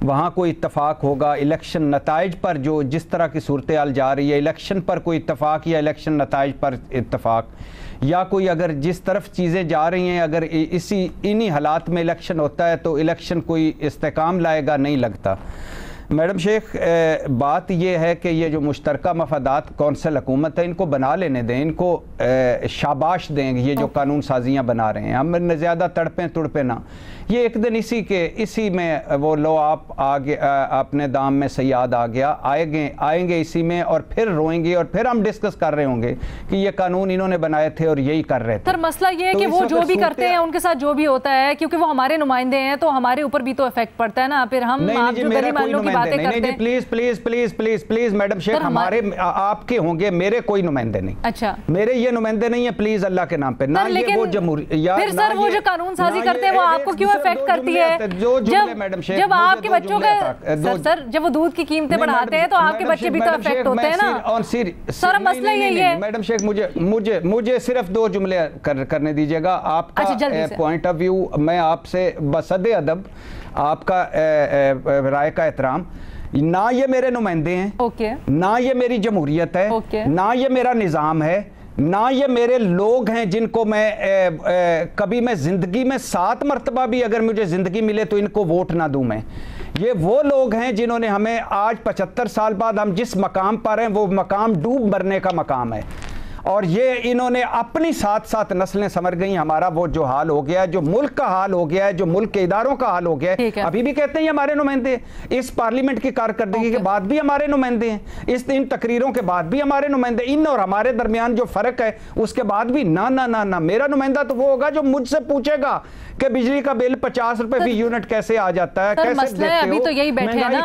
वहाँ कोई इत्तफाक होगा। इलेक्शन नताइज पर जो जिस तरह की सूरत हाल जा रही है, इलेक्शन पर कोई इत्तफाक या इलेक्शन नताइज पर इत्तफाक, या कोई अगर जिस तरफ चीज़ें जा रही हैं, अगर इन्हीं हालात में इलेक्शन होता है तो इलेक्शन कोई इस्तेकाम लाएगा, नहीं लगता। मैडम शेख, बात यह है कि ये जो मुश्तरका मफादात कौंसिल हुकूमत है, इनको बना लेने दें, इनको शाबाश दें। ये जो कानून साजियाँ बना रहे हैं, हम ज़्यादा तड़पें तुड़पें ना। ये एक दिन इसी में वो लो आप आगे अपने दाम में सयाद आ गया, आएंगे इसी में, और फिर रोएंगे, और फिर हम डिस्कस कर रहे होंगे कि ये कानून इन्होंने बनाए थे और यही कर रहे थे। सर मसला ये है कि वो जो भी करते हैं उनके साथ जो भी होता है, क्योंकि वो हमारे नुमाइंदे हैं तो हमारे ऊपर भी तो इफेक्ट पड़ता है ना। फिर हम आप जो गरीब मानों की बातें करते हैं, please please please please please madam Sheikh, हमारे आपके होंगे, मेरे कोई नुमाइंदे नहीं। अच्छा, मेरे ये नुमाइंदे नहीं है, प्लीज अल्लाह के नाम पे ना। ये वो जमहूरियत, फिर सर वो जो कानून साजी करते हैं वो आपको क्यों इफेक्ट करती है? जब आपके बच्चों का सर जब वो दूध की कीमतें बढ़ाते हैं तो आपके बच्चे भी तो इफेक्ट होते हैं ना। सर मसला यही है मैडम शेख, मुझे सिर्फ 2 जुमले करने दीजिएगा। आपका पॉइंट ऑफ व्यू, मैं आपसे बसदे अदब आपका राय का एहतराम, ना ये मेरे नुमाइंदे हैं, ना ये मेरी जमहूरियत है, ना ये मेरा निज़ाम है, ना ये मेरे लोग हैं जिनको मैं कभी मैं ज़िंदगी में 7 मरतबा भी अगर मुझे ज़िंदगी मिले तो इनको वोट ना दूं मैं। ये वो लोग हैं जिन्होंने हमें आज 75 साल बाद हम जिस मकाम पर हैं वो मकाम डूब मरने का मकाम है, और ये इन्होंने अपनी साथ नस्लें समर गई। हमारा वो जो हाल हो गया है, जो मुल्क का हाल हो गया है, जो मुल्क के इदारों का हाल हो गया है, अभी भी कहते हैं हमारे नुमाइंदे, इस पार्लियामेंट की कारकर्दगी के बाद भी हमारे नुमाइंदे हैं, इन तकरीरों के बाद भी हमारे नुमाइंदे, इन और हमारे दरमियान जो फर्क है उसके बाद भी ना ना ना ना। मेरा नुमाइंदा तो वो होगा जो मुझसे पूछेगा कि बिजली का बिल 50 रुपए फी यूनिट कैसे आ जाता है, कैसे देते हो, अभी तो यही बैठे हैं ना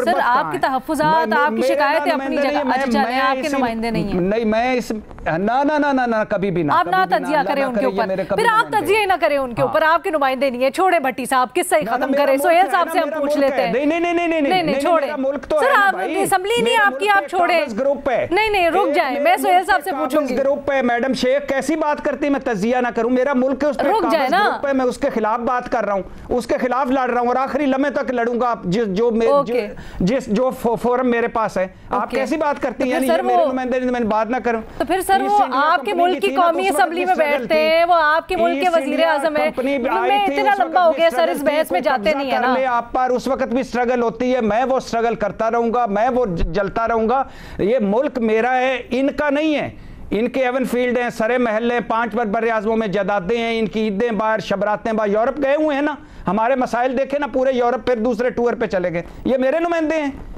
सर, आपकी तहफ्फुज़ात, आपकी शिकायतें अपनी जगह, आपके नुमाइंदे नहीं है। नहीं, मैं इस ना ना ना ना ना कभी भी ना, आप ना तज्जिया करें उनके ऊपर, फिर आप तज्जिया ही ना करें उनके ऊपर, आपके नुमाइंदे नहीं है। छोड़े भट्टी साहब, किस्सा ही खत्म करें, सोहेल साहब से हम पूछ लेते हैं। नहीं छोड़े सर, आप असेंबली नहीं आपकी, आप छोड़े ग्रुप है। नहीं रुक जाए, मैं सोहेल साहब से पूछूंगी। ग्रुप है मैडम शेख, कैसी बात करती मैं तज्जिया ना करूं, मेरा मुल्क रुक जाए ना, मैं उसके खिलाफ बात कर रहा हूँ, उसके खिलाफ लड़ रहा हूँ और आखिरी लम्हे तक लड़ूंगा जो फोरम मेरे पास है। आप कैसी बात करती हैं, मेरे नुमाइंदे मैं बात ना करूं तो फिर सर वो आपके मुल्क की कौमी असेंबली में बैठते हैं, वो आपके मुल्क के वजीर आज़म है, इतना लंबा हो गया सर, इस बहस में जाते नहीं है ना। आप पर उस वक्त भी स्ट्रगल होती है, मैं वो स्ट्रगल करता रहूंगा, मैं वो जलता रहूंगा। ये मुल्क मेरा है, इनका नहीं है। इनके एवन फील्ड हैं, सरे महल हैं, 5 बर आज़मों में जदादें हैं, इनकी ईदें बाहर, शबरातें बाहर। यूरोप गए हुए हैं ना, हमारे मसाइल देखे ना पूरे यूरोप, फिर दूसरे टूर पे चले गए। ये मेरे नुमाइंदे हैं।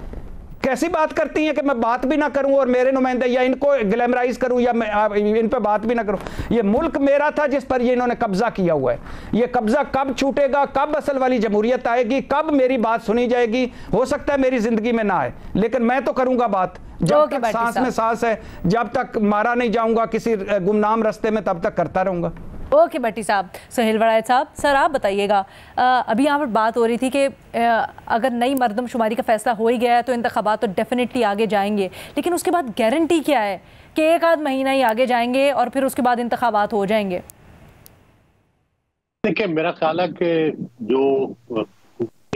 कैसी बात करती हैं कि मैं बात भी ना करूं और मेरे नुमाइंदे, या इनको ग्लैमराइज करूं या मैं इन पे बात भी ना करूं। ये मुल्क मेरा था जिस पर ये इन्होंने कब्जा किया हुआ है। ये कब्जा कब छूटेगा, कब असल वाली जमहूरियत आएगी, कब मेरी बात सुनी जाएगी, हो सकता है मेरी जिंदगी में ना आए, लेकिन मैं तो करूंगा बात। जब तक सांस में सांस है, जब तक मारा नहीं जाऊंगा किसी गुमनाम रास्ते में, तब तक करता रहूंगा। ओके भट्टी साहब। सोहेल वड़ायत साहब, सर आप बताइएगा, अभी यहाँ पर बात हो रही थी कि अगर नई मरदमशुमारी का फैसला हो ही गया है तो इंतखाबात तो डेफिनेटली आगे जाएंगे, लेकिन उसके बाद गारंटी क्या है कि 1 आध महीना ही आगे जाएंगे और फिर उसके बाद इंतखाबात हो जाएंगे? देखिए, मेरा ख्याल है कि जो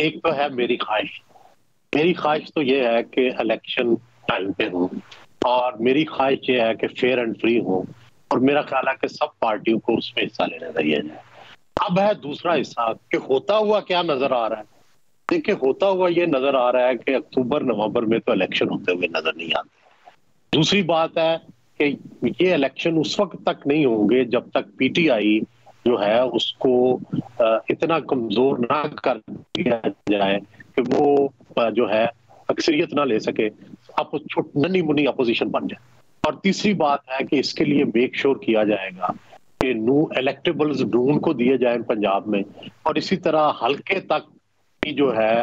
एक तो है मेरी ख्वाहिश तो ये है कि इलेक्शन टाइम पे हो, और मेरी ख्वाहिश ये है कि फेयर एंड फ्री हो, और मेरा ख्याल है कि सब पार्टियों को उसमें हिस्सा लेना दिया जाए। अब है दूसरा हिस्सा कि होता हुआ क्या नजर आ रहा है। देखिए, होता हुआ ये नजर आ रहा है कि अक्टूबर नवंबर में तो इलेक्शन होते हुए नजर नहीं आते। दूसरी बात है कि ये इलेक्शन उस वक्त तक नहीं होंगे जब तक पीटीआई जो है उसको इतना कमजोर ना कर दिया जाए कि वो जो है अक्सरियत ना ले सके, अब नन्ही मुन्नी अपोजिशन बन जाए। और तीसरी बात है कि इसके लिए मेक श्योर किया जाएगा कि न्यू इलेक्टेबल्स ढूंढ को दिए जाए पंजाब में, और इसी तरह हल्के तक की जो है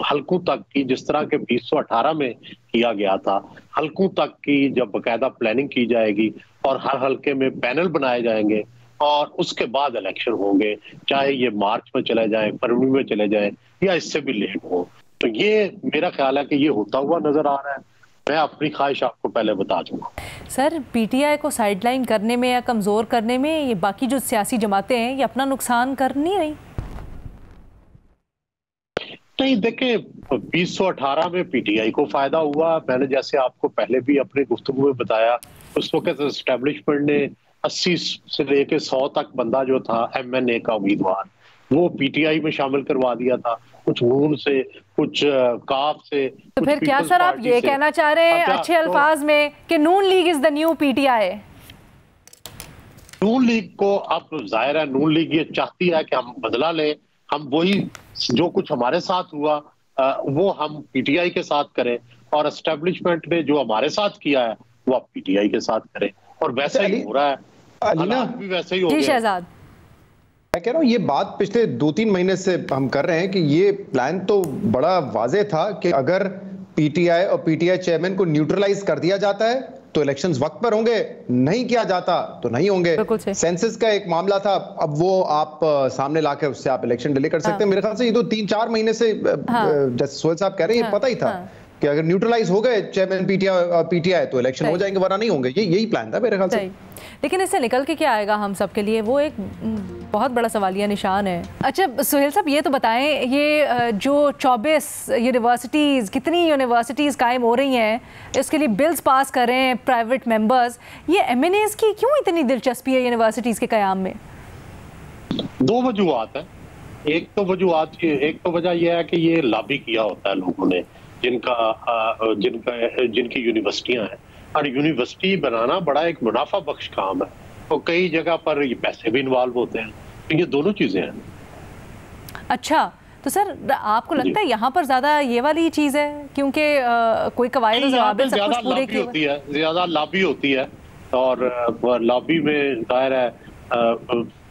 हल्कों तक की, जिस तरह के 2018 में किया गया था, हल्कों तक की जब बाकायदा प्लानिंग की जाएगी और हर हल्के में पैनल बनाए जाएंगे और उसके बाद इलेक्शन होंगे, चाहे ये मार्च में चले जाए, फरवरी में चले जाए या इससे भी लेट हो। तो ये मेरा ख्याल है कि ये होता हुआ नजर आ रहा है। मैं अपनी ख्वाहिश आपको पहले बता दूंगा। सर, पीटीआई को साइडलाइन करने में या कमजोर करने में ये बाकी जो सियासी जमातें हैं ये अपना नुकसान कर नहीं रही? नहीं, देखें, 2018 में पीटीआई को फायदा हुआ। मैंने जैसे आपको पहले भी अपनी गुफ्तगू में बताया, उस वक्त एस्टेब्लिशमेंट ने 80 से लेके 100 तक बंदा जो था एमएनए का उम्मीदवार, वो पीटीआई में शामिल करवा दिया था। कुछ नून से कुछ काफ से। तो फिर क्या सर आप ये कहना चाह रहे हैं अच्छे अल्फाज में कि Noon League is the new PTI? Noon League को अब जाहिर है नून लीग ये चाहती है कि हम बदला लें, हम वही जो कुछ हमारे साथ हुआ वो हम पीटीआई के साथ करें, और एस्टेब्लिशमेंट ने जो हमारे साथ किया है वो आप पीटीआई के साथ करें, और वैसा ही हो रहा है। अलीना भी वैसे ही हो जी गया। शहजाद, मैं कह रहा हूँ ये बात पिछले 2-3 महीने से हम कर रहे हैं कि ये प्लान तो बड़ा वाजे था कि अगर पीटीआई और पीटीआई चेयरमैन को न्यूट्रलाइज कर दिया जाता है तो इलेक्शंस वक्त पर होंगे, नहीं किया जाता तो नहीं होंगे। सेंसस का एक मामला था, अब वो आप सामने लाके उससे आप इलेक्शन डिले कर सकते हैं। मेरे ख्याल से ये तो 3-4 महीने से जैसे सोहेल साहब कह रहे हैं ये पता ही था कि अगर न्यूट्रलाइज हो गए चेयरमैन पीटीआई तो इलेक्शन हो जाएंगे, वरना नहीं होंगे। यही प्लान था मेरे ख्याल से। लेकिन इससे निकल के क्या आएगा हम सब के लिए, वो एक बहुत बड़ा सवालिया निशान है। अच्छा सोहेल साहब ये तो बताएं, ये जो 24 यूनिवर्सिटीज़, कितनी यूनिवर्सिटीज़ कायम हो रही हैं, इसके लिए बिल्स पास कर रहे हैं प्राइवेट मेंबर्स, ये एमएनएज़ की क्यों इतनी दिलचस्पी है यूनिवर्सिटीज़ के क़याम में? दो वजूहत है। एक तो वजह यह है कि ये लॉबी किया होता है लोगों ने, जिनकी यूनिवर्सिटियां हैं, और यूनिवर्सिटी बनाना बड़ा एक मुनाफा बख्श काम है, तो कई जगह पर ये पैसे भी इन्वॉल्व होते हैं, तो ये दोनों चीजें हैं। अच्छा तो सर आपको लगता है यहाँ पर ज्यादा ये वाली चीज है क्योंकि कोई कवायद ज्यादा लॉबी होती है, और लॉबी में जाहिर है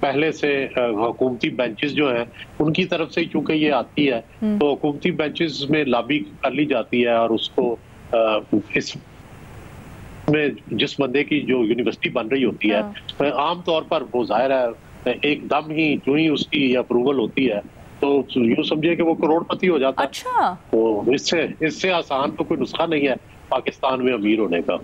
पहले से हुकूमती बेंचेस जो हैं उनकी तरफ से चूंकि ये आती है तो हुकूमती बेंचेस में लॉबी कर ली जाती है, और उसको इस में जिस बंदे की जो यूनिवर्सिटी बन रही होती है आम तौर पर वो जाहिर है एकदम ही जो ही उसकी अप्रूवल होती है तो यूँ समझिए कि वो करोड़पति हो जाता है। अच्छा। तो इससे आसान तो कोई नुस्खा नहीं है पाकिस्तान में अमीर होने का।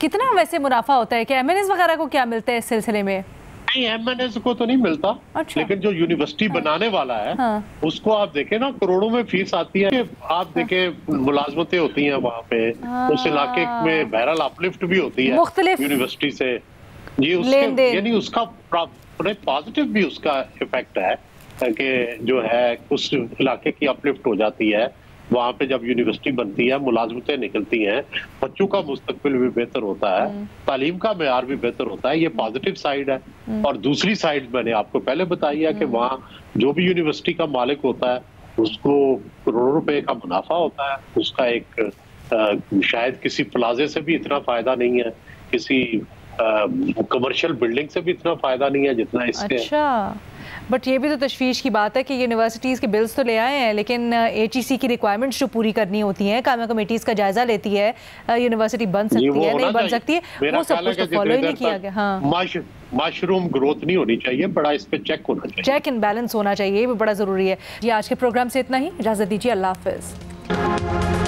कितना वैसे मुनाफा होता है, क्या एमएनएस वगैरह को क्या मिलता है इस सिलसिले में? नहीं, एमएनएस को तो नहीं मिलता। अच्छा। लेकिन जो यूनिवर्सिटी बनाने वाला है उसको आप देखें ना, करोड़ों में फीस आती है। आप देखें मुलाजमतें होती हैं वहाँ पे, उस इलाके में बहरहाल अपलिफ्ट भी होती है यूनिवर्सिटी से। ये उसके यानी उसका पॉजिटिव भी उसका इफेक्ट है कि जो है उस इलाके की अपलिफ्ट हो जाती है। वहाँ पे जब यूनिवर्सिटी बनती है, मुलाजमतें निकलती हैं, बच्चों का मुस्तकबिल भी बेहतर होता है, तालीम का मेयार भी बेहतर होता है। ये पॉजिटिव साइड है। और दूसरी साइड मैंने आपको पहले बताई है कि वहाँ जो भी यूनिवर्सिटी का मालिक होता है उसको करोड़ों रुपए का मुनाफा होता है। उसका एक शायद किसी प्लाजे से भी इतना फायदा नहीं है, किसी कमर्शियल बिल्डिंग से भी इतना फायदा नहीं है जितना इससे। अच्छा, बट ये भी तो तशवीश की बात है कि यूनिवर्सिटीज़ के बिल्स तो ले आए हैं, लेकिन एचईसी की रिक्वायरमेंट्स जो पूरी करनी होती हैं, कायमा कमेटीज़ का जायजा लेती है, यूनिवर्सिटी बन सकती है नहीं बन सकती है, वो सब कुछ तो फॉलो ही नहीं किया गया। हाँ, मशरूम ग्रोथ नहीं होनी चाहिए, बड़ा इस पे चेक होना चाहिए, चेक एंड बैलेंस होना चाहिए, ये भी बड़ा ज़रूरी है। जी आज के प्रोग्राम से इतना ही, इजाज़त दीजिए, अल्लाह हाफ़िज़।